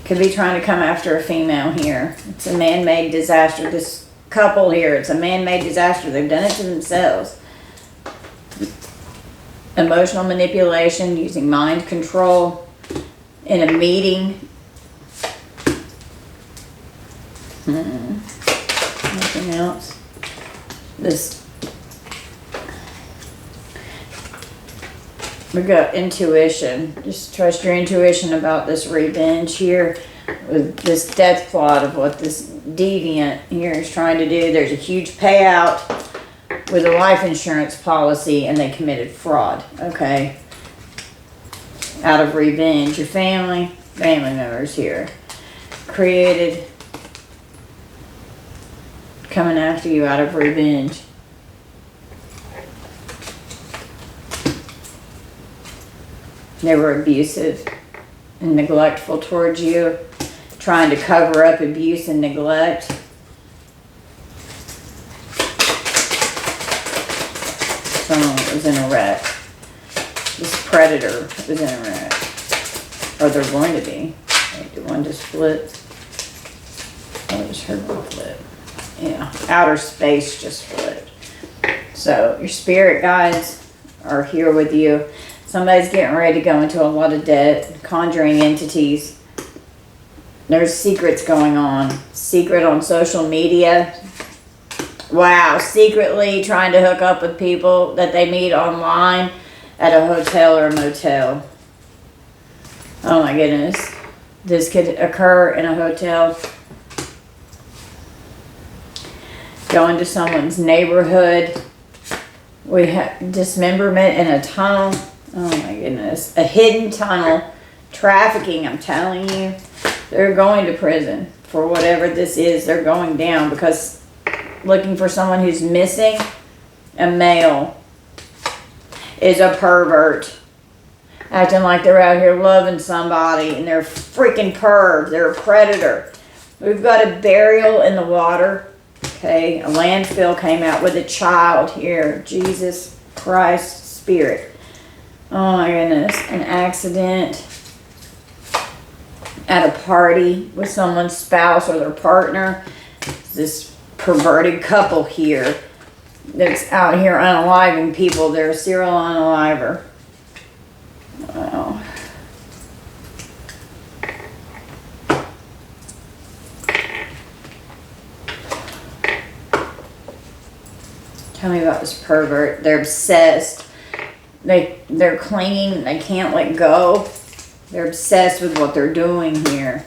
could be trying to come after a female here. It's a man-made disaster. This couple here, it's a man-made disaster. They've done it to themselves. Emotional manipulation, using mind control in a meeting. Nothing else. We got intuition. Just trust your intuition about this revenge here. With this death plot of what this deviant here is trying to do. There's a huge payout with a life insurance policy and they committed fraud. Okay. Out of revenge. Your family members here. Created. Coming after you out of revenge. They were abusive and neglectful towards you, trying to cover up abuse and neglect. Someone was in a wreck. This predator was in a wreck. Or they're going to be. Wait, did one just flip? Oh, I just heard one flip. Yeah, outer space just flipped. So your spirit guides are here with you. Somebody's getting ready to go into a lot of debt, conjuring entities. There's secrets going on. Secret on social media. Wow, secretly trying to hook up with people that they meet online at a hotel or a motel. Oh my goodness. This could occur in a hotel. Go into someone's neighborhood. We have dismemberment in a tunnel. Oh my goodness. A hidden tunnel. Trafficking, I'm telling you. They're going to prison for whatever this is. They're going down because looking for someone who's missing. A male is a pervert. Acting like they're out here loving somebody and they're freaking perv. They're a predator. We've got a burial in the water. Okay, a landfill came out with a child here. Jesus Christ Spirit. Oh my goodness. An accident at a party with someone's spouse or their partner. This perverted couple here that's out here unaliving people. They're a serial unaliver. Wow. Tell me about this pervert. They're obsessed. They're clinging. They can't let go. They're obsessed with what they're doing here.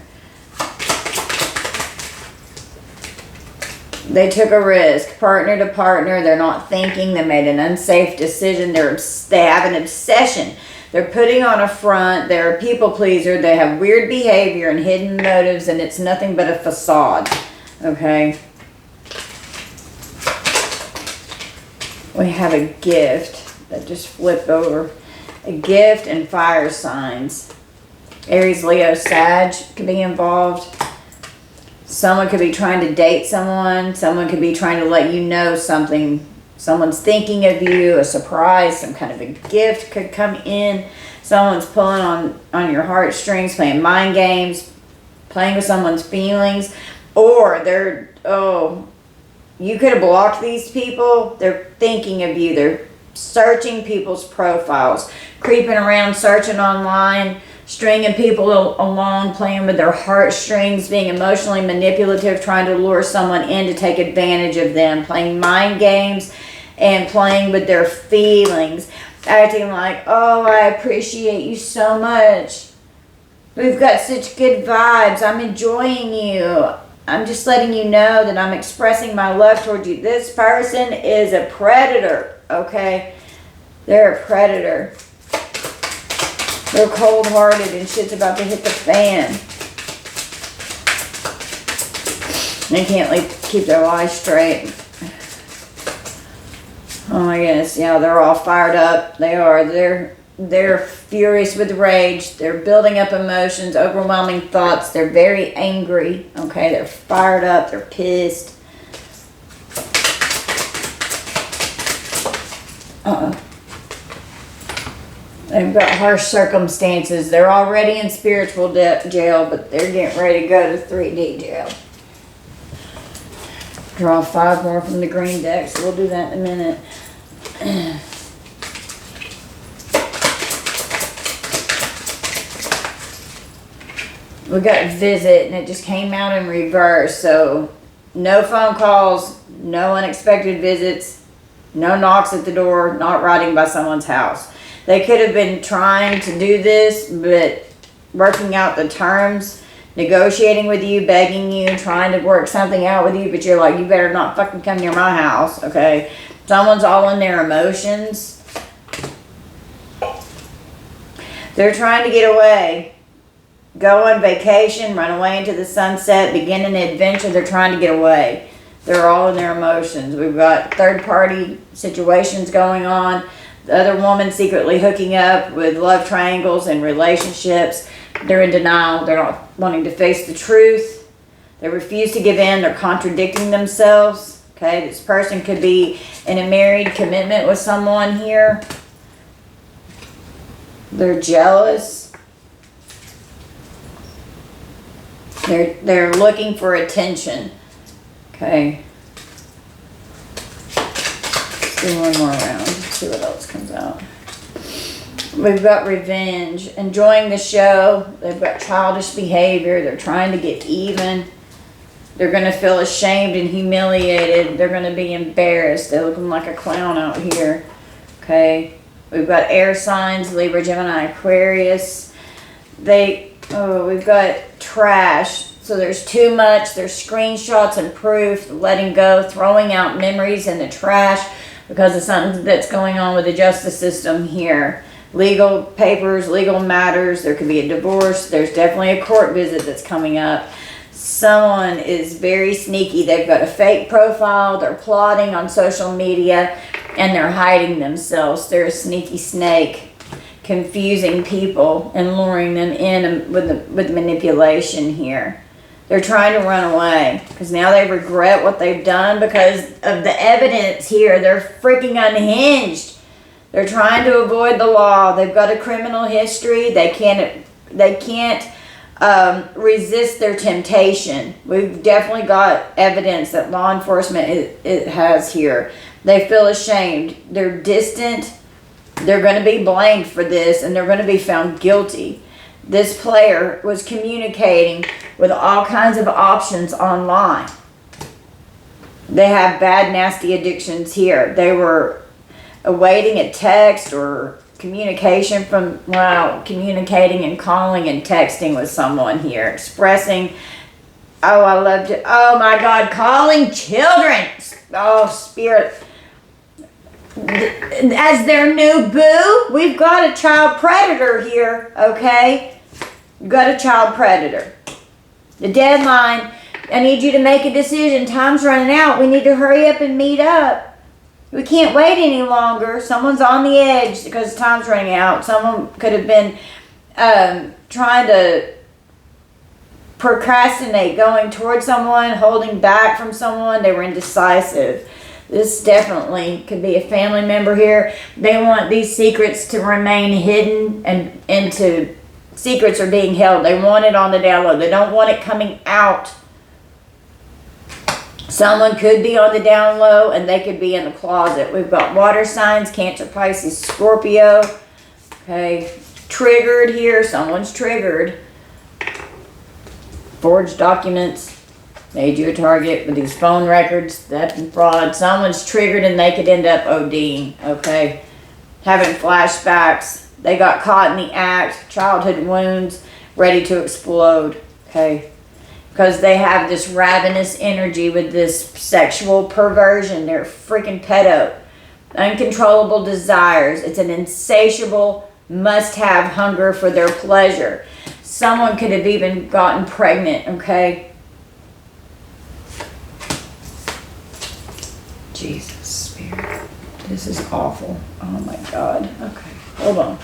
They took a risk. Partner to partner. They're not thinking. They made an unsafe decision. They have an obsession. They're putting on a front. They're a people pleaser. They have weird behavior and hidden motives, and it's nothing but a facade. Okay? We have a gift that just flipped over. A gift and fire signs. Aries, Leo, Sag could be involved. Someone could be trying to date someone. Someone could be trying to let you know something. Someone's thinking of you. A surprise. Some kind of a gift could come in. Someone's pulling on your heartstrings, playing mind games, playing with someone's feelings. Or you could have blocked these people. They're thinking of you. They're searching people's profiles, creeping around, searching online, stringing people along, playing with their heartstrings, being emotionally manipulative, trying to lure someone in to take advantage of them, playing mind games and playing with their feelings, acting like, oh, I appreciate you so much. We've got such good vibes. I'm enjoying you. I'm just letting you know that I'm expressing my love towards you. This person is a predator, okay? They're a predator. They're cold-hearted and shit's about to hit the fan. They can't keep their life straight. Oh my goodness, yeah, they're all fired up. They are. They're furious with rage. They're building up emotions, overwhelming thoughts. They're very angry. Okay, they're fired up. They're pissed. They've got harsh circumstances. They're already in spiritual jail, but they're getting ready to go to 3D jail. Draw 5 more from the green deck, so we'll do that in a minute. We got visit, and it just came out in reverse. So no phone calls, no unexpected visits, no knocks at the door, not riding by someone's house. They could have been trying to do this, but working out the terms, negotiating with you, begging you, trying to work something out with you, but you're like, you better not fucking come near my house, okay? Someone's all in their emotions. They're trying to get away. Go on vacation, run away into the sunset, begin an adventure. They're trying to get away. They're all in their emotions. We've got third-party situations going on. The other woman secretly hooking up with love triangles and relationships. They're in denial. They're not wanting to face the truth. They refuse to give in. They're contradicting themselves. Okay, this person could be in a married commitment with someone here. They're jealous. They're looking for attention. Okay. Let's do one more round. Let's see what else comes out. We've got revenge. Enjoying the show. They've got childish behavior. They're trying to get even. They're going to feel ashamed and humiliated. They're going to be embarrassed. They're looking like a clown out here. Okay. We've got air signs. Libra, Gemini, Aquarius. We've got trash. So there's too much. There's screenshots and proof. Letting go. Throwing out memories in the trash because of something that's going on with the justice system here. Legal papers, legal matters. There could be a divorce. There's definitely a court visit that's coming up. Someone is very sneaky. They've got a fake profile. They're plotting on social media and they're hiding themselves. They're a sneaky snake, confusing people and luring them in with manipulation here. They're trying to run away because now they regret what they've done because of the evidence here. They're freaking unhinged. They're trying to avoid the law. They've got a criminal history. They can't resist their temptation. We've definitely got evidence that law enforcement it has here. They feel ashamed. They're distant. They're going to be blamed for this and they're going to be found guilty. This player was communicating with all kinds of options online. They have bad, nasty addictions here. They were awaiting a text or communication communicating and calling and texting with someone here, expressing, oh, I loved it. Oh my God, calling children. Oh, spirit. As their new boo, we've got a child predator here, okay? We've got a child predator. The deadline, I need you to make a decision. Time's running out. We need to hurry up and meet up. We can't wait any longer. Someone's on the edge because time's running out. Someone could have been trying to procrastinate, going towards someone, holding back from someone. They were indecisive. This definitely could be a family member here. They want these secrets to remain hidden and secrets are being held. They want it on the down low. They don't want it coming out. Someone could be on the down low and they could be in the closet. We've got water signs, Cancer, Pisces, Scorpio. Okay, triggered here. Someone's triggered. Forged documents. Made you a target with these phone records. Theft and fraud. Someone's triggered and they could end up ODing. Okay, having flashbacks. They got caught in the act. Childhood wounds. Ready to explode. Okay. Because they have this ravenous energy with this sexual perversion. They're freaking pedo. Uncontrollable desires. It's an insatiable must-have hunger for their pleasure. Someone could have even gotten pregnant, okay? Jesus, Spirit. This is awful. Oh my God. Okay, hold on.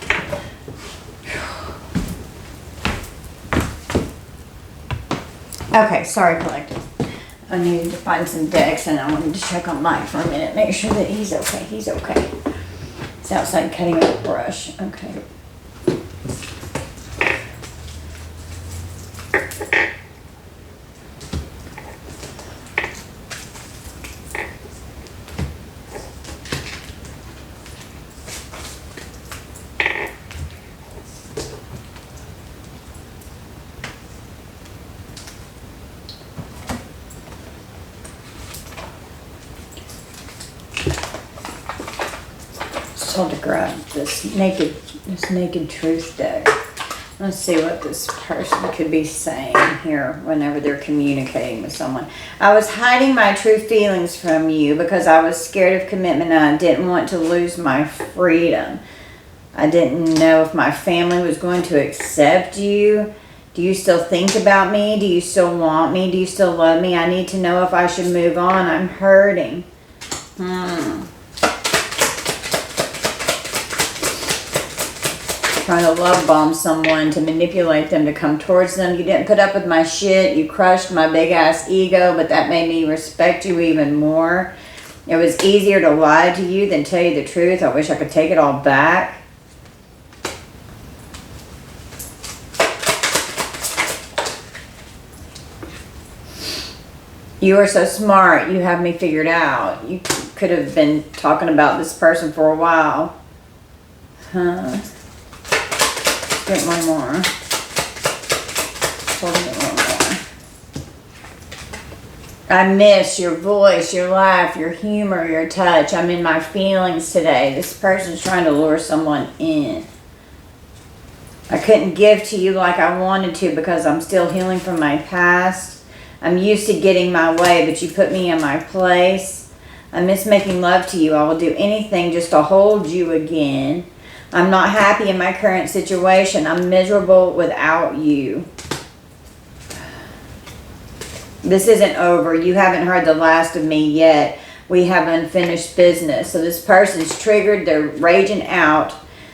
Okay, sorry, collective. I needed to find some decks and I wanted to check on Mike for a minute. Make sure that he's okay. He's okay. He's outside cutting with a brush. Okay. Told to grab this naked truth deck. Let's see what this person could be saying here whenever they're communicating with someone. I was hiding my true feelings from you because I was scared of commitment and I didn't want to lose my freedom. I didn't know if my family was going to accept you. Do you still think about me? Do you still want me? Do you still love me? I need to know if I should move on. I'm hurting. Trying to love bomb someone to manipulate them to come towards them. You didn't put up with my shit. You crushed my big ass ego, but that made me respect you even more. It was easier to lie to you than tell you the truth. I wish I could take it all back. You are so smart. You have me figured out. You could have been talking about this person for a while. Get one more. Hold on, one more. I miss your voice, your laugh, your humor, your touch. I'm in my feelings today. This person's trying to lure someone in. I couldn't give to you like I wanted to because I'm still healing from my past. I'm used to getting my way, but you put me in my place. I miss making love to you. I will do anything just to hold you again. I'm not happy in my current situation. I'm miserable without you. This isn't over. You haven't heard the last of me yet. We have unfinished business. So this person's triggered. They're raging out,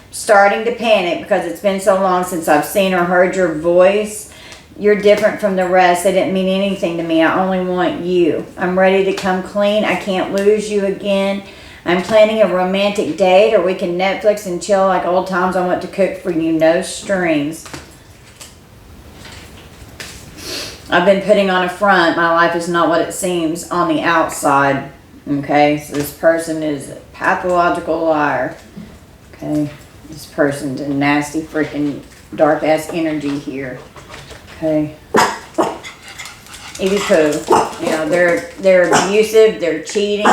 starting to panic because it's been so long since I've seen or heard your voice. You're different from the rest. They didn't mean anything to me. I only want you. I'm ready to come clean. I can't lose you again. I'm planning a romantic date, or we can Netflix and chill like old times. I want to cook for you, no strings. I've been putting on a front. My life is not what it seems on the outside. Okay, so this person is a pathological liar. Okay, this person's a nasty freaking dark ass energy here. Okay. Evie poo. You know, they're abusive, they're cheating.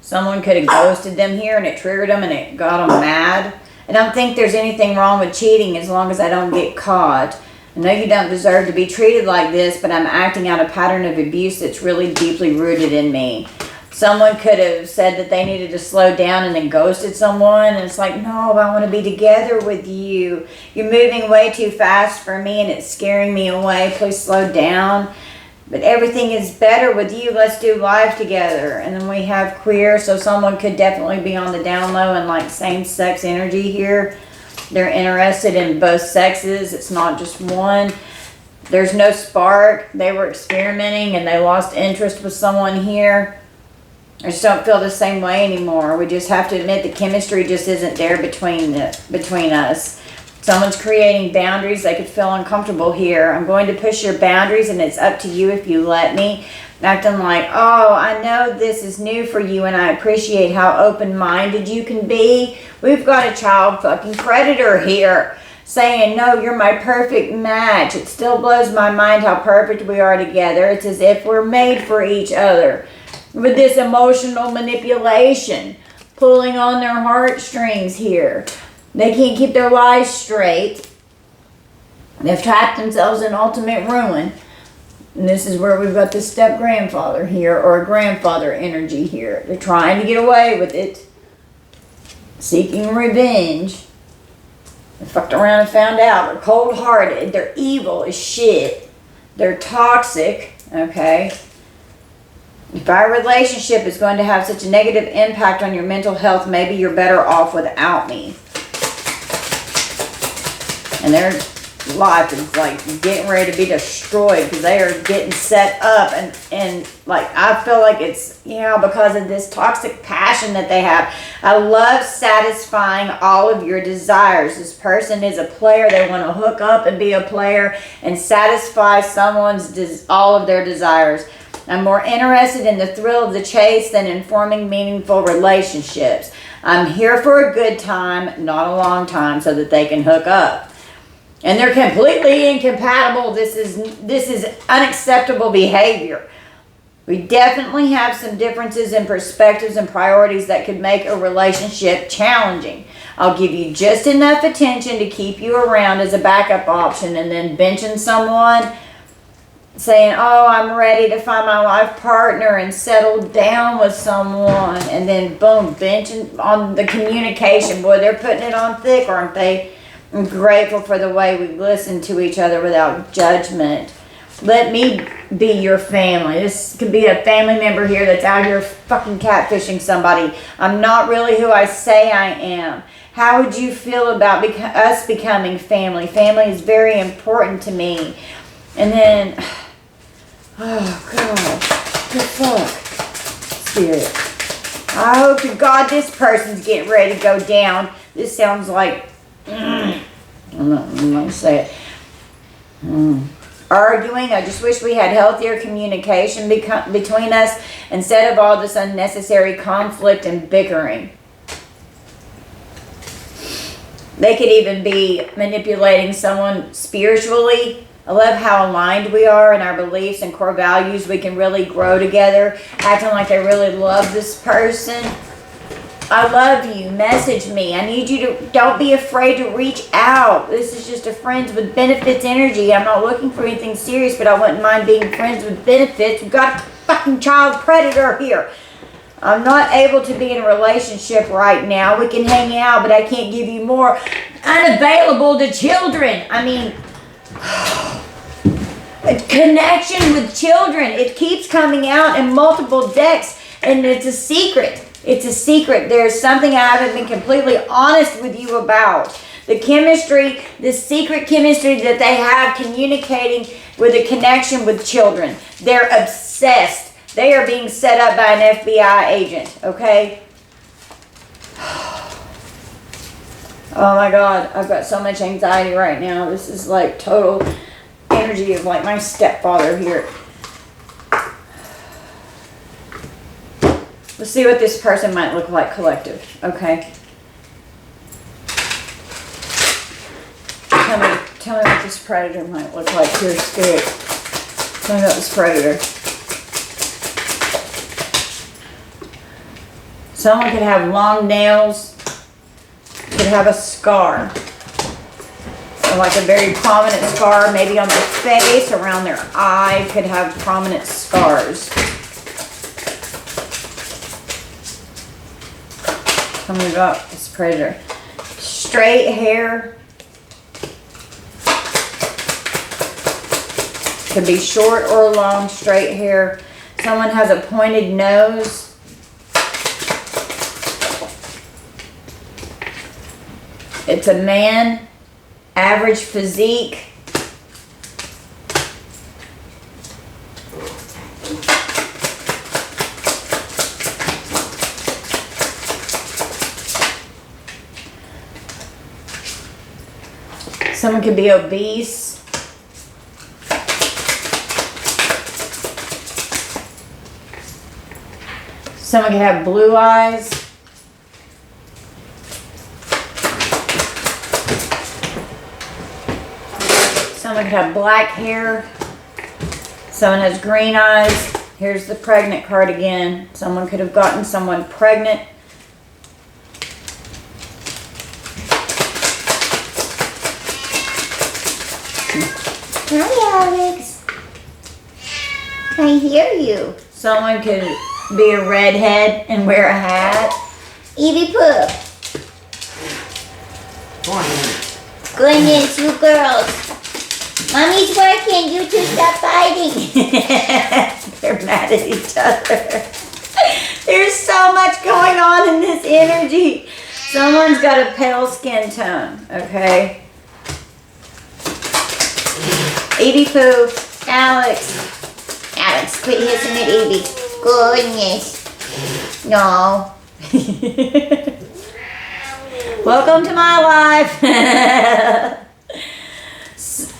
Someone could have ghosted them here and it triggered them and it got them mad. I don't think there's anything wrong with cheating as long as I don't get caught. I know you don't deserve to be treated like this, but I'm acting out a pattern of abuse that's really deeply rooted in me. Someone could have said that they needed to slow down and then ghosted someone. And it's like, no, I want to be together with you. You're moving way too fast for me and it's scaring me away. Please slow down. But everything is better with you. Let's do life together. And then we have queer. So someone could definitely be on the down low and like same-sex energy here. They're interested in both sexes. It's not just one. There's no spark. They were experimenting and they lost interest with someone here. I just don't feel the same way anymore. We just have to admit the chemistry just isn't there between us. Someone's creating boundaries. They could feel uncomfortable here. I'm going to push your boundaries and it's up to you if you let me. acting like, oh, I know this is new for you and I appreciate how open-minded you can be. We've got a child fucking predator here saying, no, you're my perfect match. It still blows my mind how perfect we are together. It's as if we're made for each other. With this emotional manipulation, pulling on their heartstrings here. They can't keep their lives straight. They've trapped themselves in ultimate ruin. And this is where we've got this step-grandfather here, or a grandfather energy here. They're trying to get away with it. Seeking revenge. They fucked around and found out. They're cold-hearted. They're evil as shit. They're toxic, okay? If our relationship is going to have such a negative impact on your mental health, maybe you're better off without me. And their life is like getting ready to be destroyed because they are getting set up, and like I feel like it's, you know, because of this toxic passion that they have. I love satisfying all of your desires. This person is a player. They want to hook up and be a player and satisfy someone's all of their desires. I'm more interested in the thrill of the chase than in forming meaningful relationships. I'm here for a good time, not a long time, so that they can hook up. And they're completely incompatible. This is unacceptable behavior. We definitely have some differences in perspectives and priorities that could make a relationship challenging. I'll give you just enough attention to keep you around as a backup option, and then benching someone, saying, oh, I'm ready to find my life partner and settle down with someone, and then boom, benching on the communication. Boy, they're putting it on thick, aren't they? I'm grateful for the way we listen to each other without judgment. Let me be your family. This could be a family member here that's out here fucking catfishing somebody. I'm not really who I say I am. How would you feel about us becoming family? Family is very important to me. And then, oh God, good fuck, Spirit. I hope to God this person's getting ready to go down. This sounds like, I'm not going to say it. Arguing. I just wish we had healthier communication between us instead of all this unnecessary conflict and bickering. They could even be manipulating someone spiritually. I love how aligned we are in our beliefs and core values. We can really grow together, acting like they really love this person. I love you. Message me. I need you to, don't be afraid to reach out. This is just a friends with benefits energy. I'm not looking for anything serious, but I wouldn't mind being friends with benefits. We've got a fucking child predator here. I'm not able to be in a relationship right now. We can hang out, but I can't give you more. Unavailable to children. I mean, a connection with children. It keeps coming out in multiple decks, and it's a secret. It's a secret. There's something I haven't been completely honest with you about. The chemistry, the secret chemistry that they have communicating with a connection with children. They're obsessed. They are being set up by an FBI agent, okay? Oh my God, I've got so much anxiety right now. This is like total energy of like my stepfather here. Let's see what this person might look like collective, okay? Tell me what this predator might look like here, Spirit. Tell me about this predator. Someone could have long nails, could have a scar, or like a very prominent scar, maybe on their face, around their eye, could have prominent scars. Tell me about this predator. Straight hair. Could be short or long, straight hair. Someone has a pointed nose. It's a man, average physique. Someone could be obese. Someone could have blue eyes. Someone could have black hair. Someone has green eyes. Here's the pregnant card again. Someone could have gotten someone pregnant. Hi, Alex. I hear you. Someone could be a redhead and wear a hat. Evie Poop. Goodness, you girls. Mommy's working. You two stop fighting. They're mad at each other. There's so much going on in this energy. Someone's got a pale skin tone, okay? Evie Pooh, Alex. Alex, quit hissing at Evie. Goodness. No. Welcome to my life.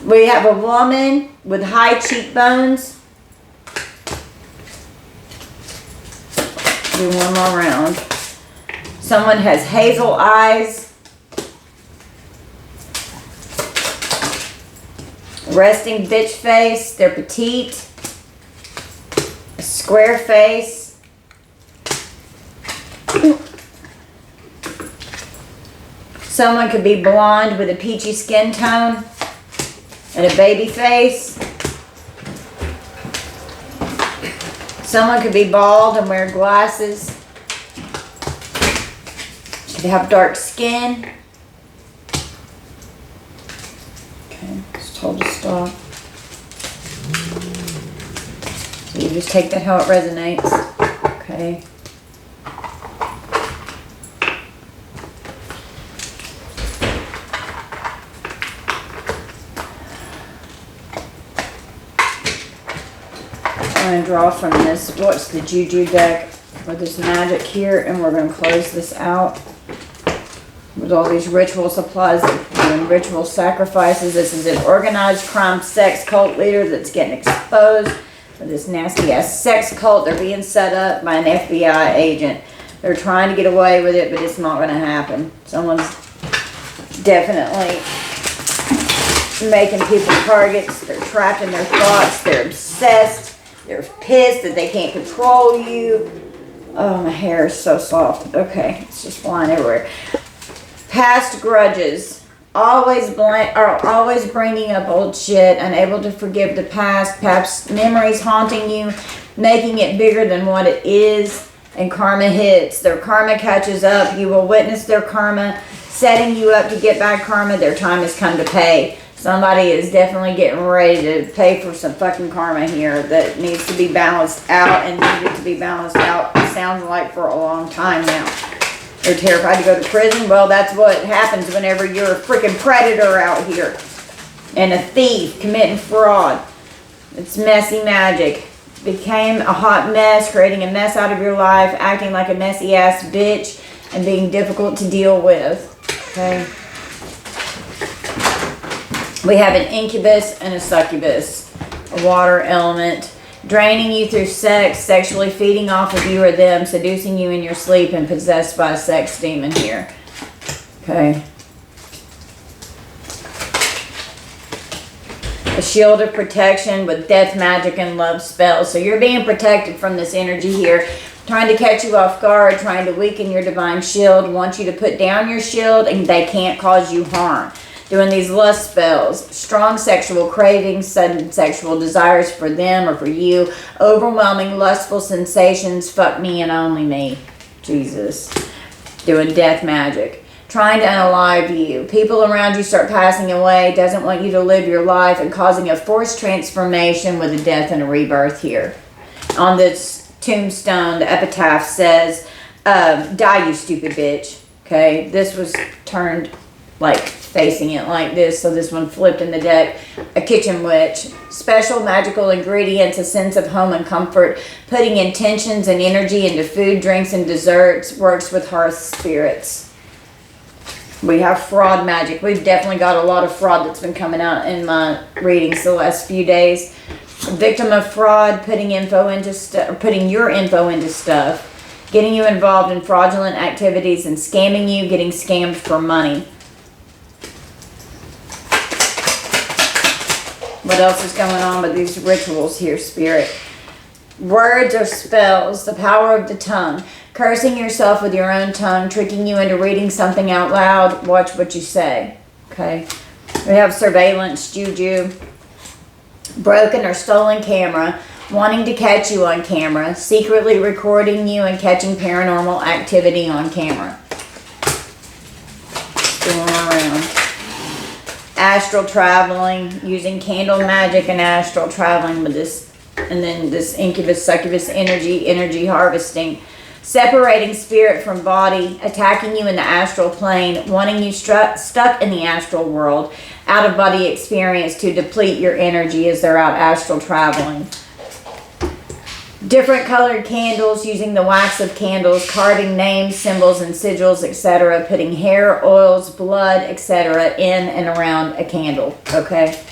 We have a woman with high cheekbones. Do one more round. Someone has hazel eyes. Resting bitch face. They're petite. A square face. Someone could be blonde with a peachy skin tone and a baby face. Someone could be bald and wear glasses. Could have dark skin. Okay, it's told to stop. So you just take that how it resonates. Okay. I'm going to draw from this, what's the juju deck with this magic here, and we're going to close this out with all these ritual supplies and ritual sacrifices. This is an organized crime sex cult leader that's getting exposed for this nasty ass sex cult. They're being set up by an FBI agent. They're trying to get away with it, but it's not going to happen. Someone's definitely making people targets. They're trapped in their thoughts. They're obsessed. They're pissed that they can't control you. Oh, my hair is so soft. Okay, it's just flying everywhere. Past grudges. Always bringing up old shit. Unable to forgive the past. Past memories haunting you. Making it bigger than what it is. And karma hits. Their karma catches up. You will witness their karma. Setting you up to get back karma. Their time has come to pay. Somebody is definitely getting ready to pay for some fucking karma here that needs to be balanced out and needed to be balanced out, it sounds like, for a long time now. They're terrified to go to prison. Well, that's what happens whenever you're a freaking predator out here. And a thief committing fraud. It's messy magic. Became a hot mess, creating a mess out of your life, acting like a messy ass bitch, and being difficult to deal with. Okay. We have an incubus and a succubus, a water element, draining you through sex, sexually feeding off of you or them, seducing you in your sleep, and possessed by a sex demon here. Okay. A shield of protection with death magic and love spells. So you're being protected from this energy here, trying to catch you off guard, trying to weaken your divine shield, want you to put down your shield, and they can't cause you harm. Doing these lust spells, strong sexual cravings, sudden sexual desires for them or for you, overwhelming lustful sensations, fuck me and only me. Jesus. Doing death magic. Trying to unalive you. People around you start passing away, doesn't want you to live your life, and causing a forced transformation with a death and a rebirth here. On this tombstone, the epitaph says, die you stupid bitch. Okay, this was turned like facing it like this, so this one flipped in the deck. A kitchen witch. Special magical ingredients, a sense of home and comfort, putting intentions and energy into food, drinks, and desserts, works with hearth spirits. We have fraud magic. We've definitely got a lot of fraud that's been coming out in my readings the last few days. Victim of fraud, putting your info into stuff, getting you involved in fraudulent activities and scamming you, getting scammed for money. What else is going on with these rituals here, Spirit? Words or spells, the power of the tongue. Cursing yourself with your own tongue, tricking you into reading something out loud. Watch what you say. Okay. We have surveillance, juju, broken or stolen camera, wanting to catch you on camera, secretly recording you and catching paranormal activity on camera. Going around. Astral traveling, using candle magic and astral traveling with this, and then this incubus, succubus energy harvesting. Separating spirit from body, attacking you in the astral plane, wanting you stuck in the astral world, out of body experience to deplete your energy as they're out astral traveling. Different colored candles, using the wax of candles, carving names, symbols, and sigils, etc. Putting hair, oils, blood, etc. in and around a candle, okay?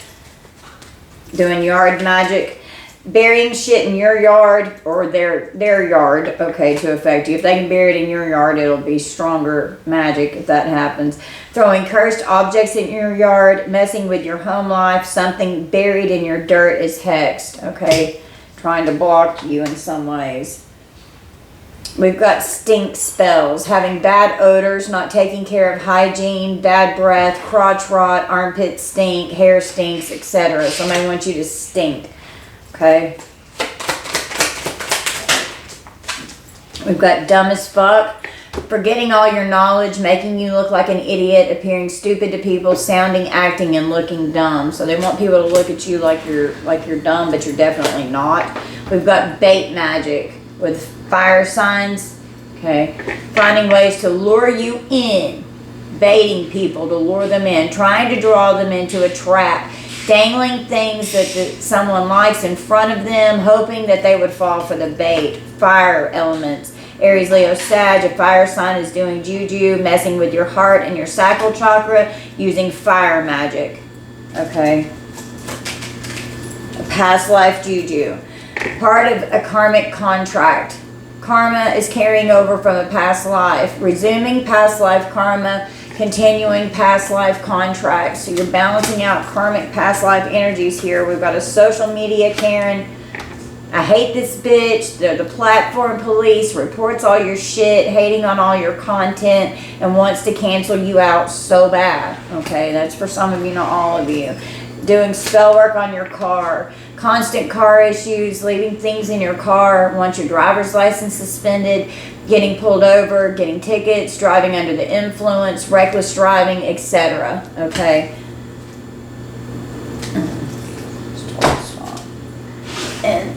Doing yard magic. Burying shit in your yard or their yard, okay, to affect you. If they can bury it in your yard, it'll be stronger magic if that happens. Throwing cursed objects in your yard, messing with your home life, something buried in your dirt is hexed, okay? Trying to block you in some ways. We've got stink spells, having bad odors, not taking care of hygiene, bad breath, crotch rot, armpit stink, hair stinks, etc. Somebody wants you to stink. Okay. We've got dumb as fuck, forgetting all your knowledge, making you look like an idiot, appearing stupid to people, sounding, acting, and looking dumb. So they want people to look at you like you're dumb, but you're definitely not. We've got bait magic with fire signs. Okay. Finding ways to lure you in, baiting people to lure them in, trying to draw them into a trap. Dangling things that someone likes in front of them, hoping that they would fall for the bait. Fire elements. Aries, Leo, Sag, a fire sign is doing juju, messing with your heart and your sacral chakra, using fire magic. Okay. A past life juju. Part of a karmic contract. Karma is carrying over from a past life. Resuming past life karma. Continuing past life contracts. So you're balancing out karmic past life energies here. We've got a social media Karen. I hate this bitch. The platform police reports all your shit, hating on all your content, and wants to cancel you out so bad. Okay, that's for some of you, not all of you. Doing spell work on your car. Constant car issues, leaving things in your car, wants your driver's license suspended, getting pulled over, getting tickets, driving under the influence, reckless driving, etc. Okay. And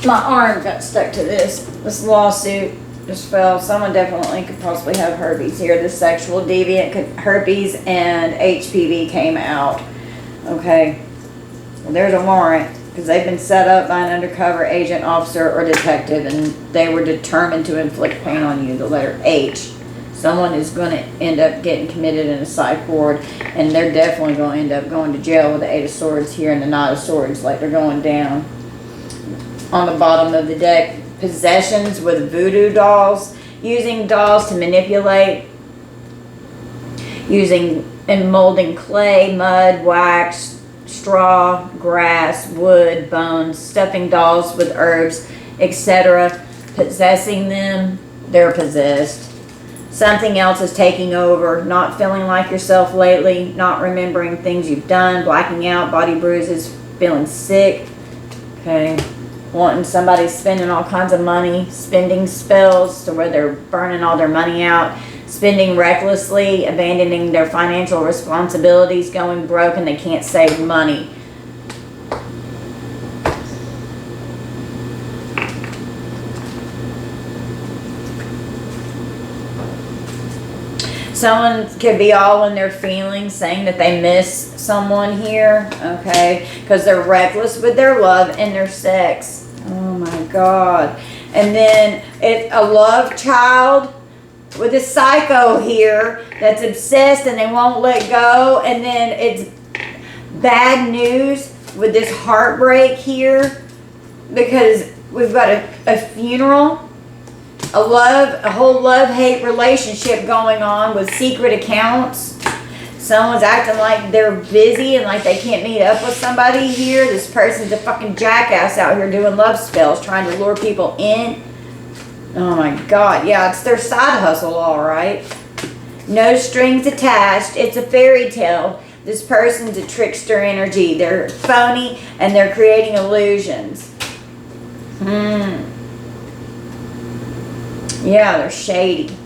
my arm got stuck to this lawsuit just fell. Someone definitely could possibly have herpes here. The sexual deviant could, herpes and HPV came out. Okay. Well, there's a warrant because they've been set up by an undercover agent, officer, or detective, and they were determined to inflict pain on you. The letter H. Someone is going to end up getting committed in a psych ward, and they're definitely going to end up going to jail with the 8 of Swords here and the 9 of Swords, like they're going down. On the bottom of the deck, possessions with voodoo dolls, using dolls to manipulate, using and molding clay, mud, wax, straw, grass, wood, bones, stuffing dolls with herbs, etc. Possessing them, they're possessed. Something else is taking over, not feeling like yourself lately, not remembering things you've done, blacking out, body bruises, feeling sick, okay, wanting somebody spending all kinds of money, spending spells to where they're burning all their money out, spending recklessly, abandoning their financial responsibilities, going broke, and they can't save money. Someone could be all in their feelings, saying that they miss someone here, okay, because they're reckless with their love and their sex. Oh my God. And then a love child with a psycho here that's obsessed and they won't let go. And then it's bad news with this heartbreak here because we've got a funeral A whole love-hate relationship going on with secret accounts. Someone's acting like they're busy and like they can't meet up with somebody here. This person's a fucking jackass out here doing love spells, trying to lure people in. Oh my God, yeah, it's their side hustle, all right. No strings attached. It's a fairy tale. This person's a trickster energy. They're phony and they're creating illusions. Yeah, they're shady.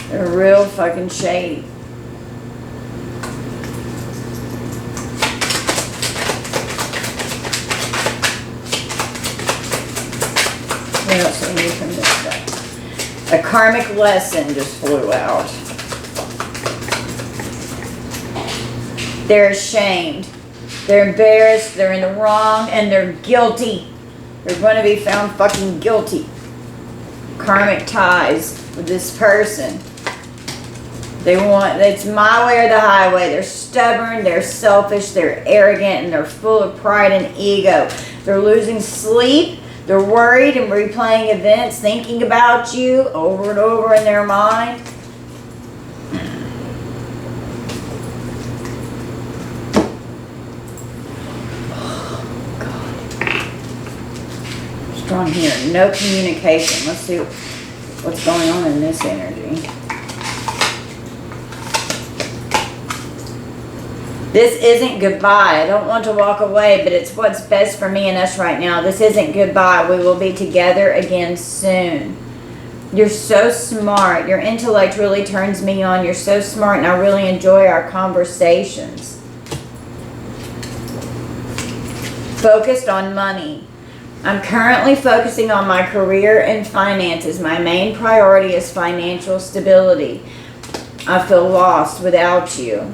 They're real fucking shady. What else do we need from this deck? A karmic lesson just flew out. They're ashamed. They're embarrassed. They're in the wrong. And they're guilty. They're going to be found fucking guilty. Karmic ties with this person. It's my way or the highway. They're stubborn. They're selfish. They're arrogant. And they're full of pride and ego. They're losing sleep. They're worried and replaying events, thinking about you over and over in their mind. Oh, God. Strong here. No communication. Let's see what's going on in this energy. This isn't goodbye. I don't want to walk away, but it's what's best for me and us right now. This isn't goodbye. We will be together again soon. You're so smart. Your intellect really turns me on. You're so smart, and I really enjoy our conversations. Focused on money. I'm currently focusing on my career and finances. My main priority is financial stability. I feel lost without you.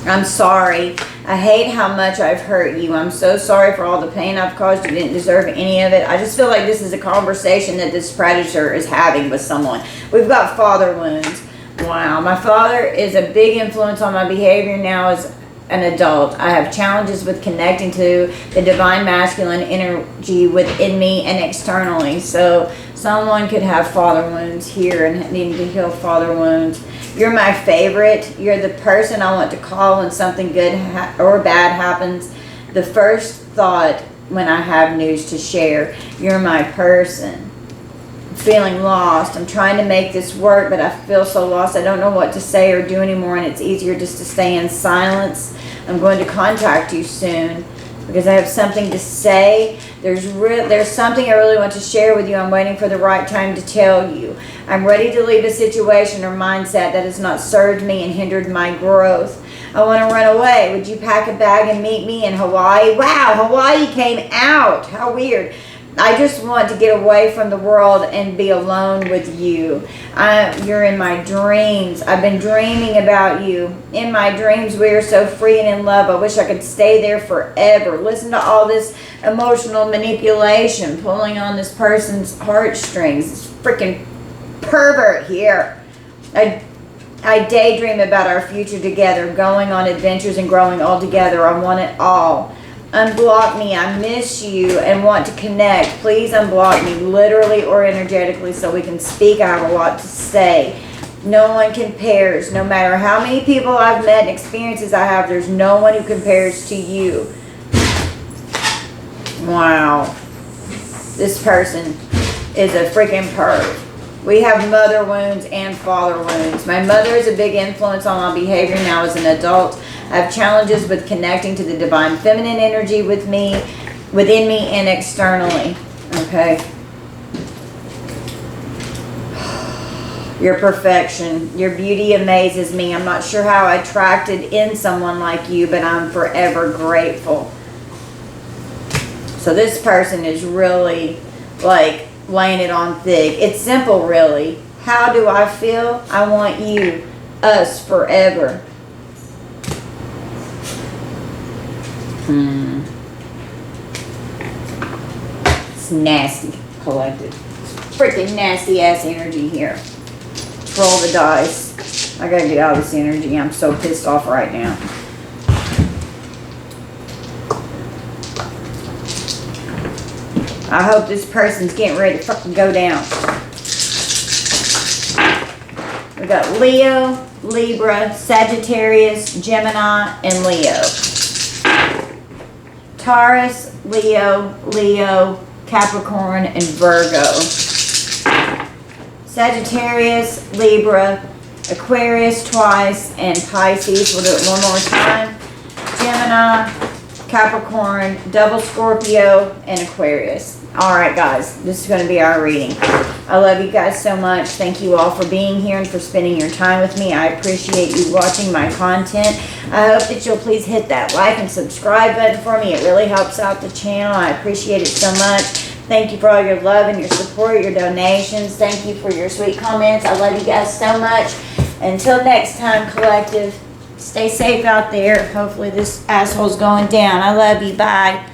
I'm sorry. I hate how much I've hurt you. I'm so sorry for all the pain I've caused you. You didn't deserve any of it. I just feel like this is a conversation that this predator is having with someone. We've got father wounds. Wow. My father is a big influence on my behavior now as an adult. I have challenges with connecting to the divine masculine energy within me and externally. So someone could have father wounds here and needing to heal father wounds. You're my favorite. You're the person I want to call when something good or bad happens. The first thought when I have news to share. You're my person. I'm feeling lost. I'm trying to make this work, but I feel so lost. I don't know what to say or do anymore, and it's easier just to stay in silence. I'm going to contact you soon because I have something to say. There's something I really want to share with you. I'm waiting for the right time to tell you. I'm ready to leave a situation or mindset that has not served me and hindered my growth. I want to run away. Would you pack a bag and meet me in Hawaii? Wow, Hawaii came out. How weird. I just want to get away from the world and be alone with you. You're in my dreams. I've been dreaming about you. In my dreams, we are so free and in love. I wish I could stay there forever. Listen to all this emotional manipulation, pulling on this person's heartstrings. This freaking pervert here. I daydream about our future together, going on adventures and growing all together. I want it all. Unblock me. I miss you and want to connect. Please unblock me, literally or energetically, so we can speak. I have a lot to say. No one compares. No matter how many people I've met and experiences I have, there's no one who compares to you. Wow. This person is a freaking perv. We have mother wounds and father wounds. My mother is a big influence on my behavior now as an adult. I have challenges with connecting to the divine feminine energy within me and externally. Okay. Your perfection. Your beauty amazes me. I'm not sure how I attracted in someone like you, but I'm forever grateful. So this person is really like laying it on thick. It's simple, really. How do I feel? I want you, us, forever. It's nasty, collected. Freaking nasty ass energy here. Roll the dice. I gotta get out of this energy. I'm so pissed off right now. I hope this person's getting ready to fucking go down. We got Leo, Libra, Sagittarius, Gemini, and Leo. Taurus, Leo, Capricorn, and Virgo. Sagittarius, Libra, Aquarius twice, and Pisces. We'll do it one more time. Gemini, Capricorn, double Scorpio, and Aquarius. Alright guys, this is going to be our reading. I love you guys so much. Thank you all for being here and for spending your time with me. I appreciate you watching my content. I hope that you'll please hit that like and subscribe button for me. It really helps out the channel. I appreciate it so much. Thank you for all your love and your support, your donations. Thank you for your sweet comments. I love you guys so much. Until next time, collective, stay safe out there. Hopefully this asshole's going down. I love you. Bye.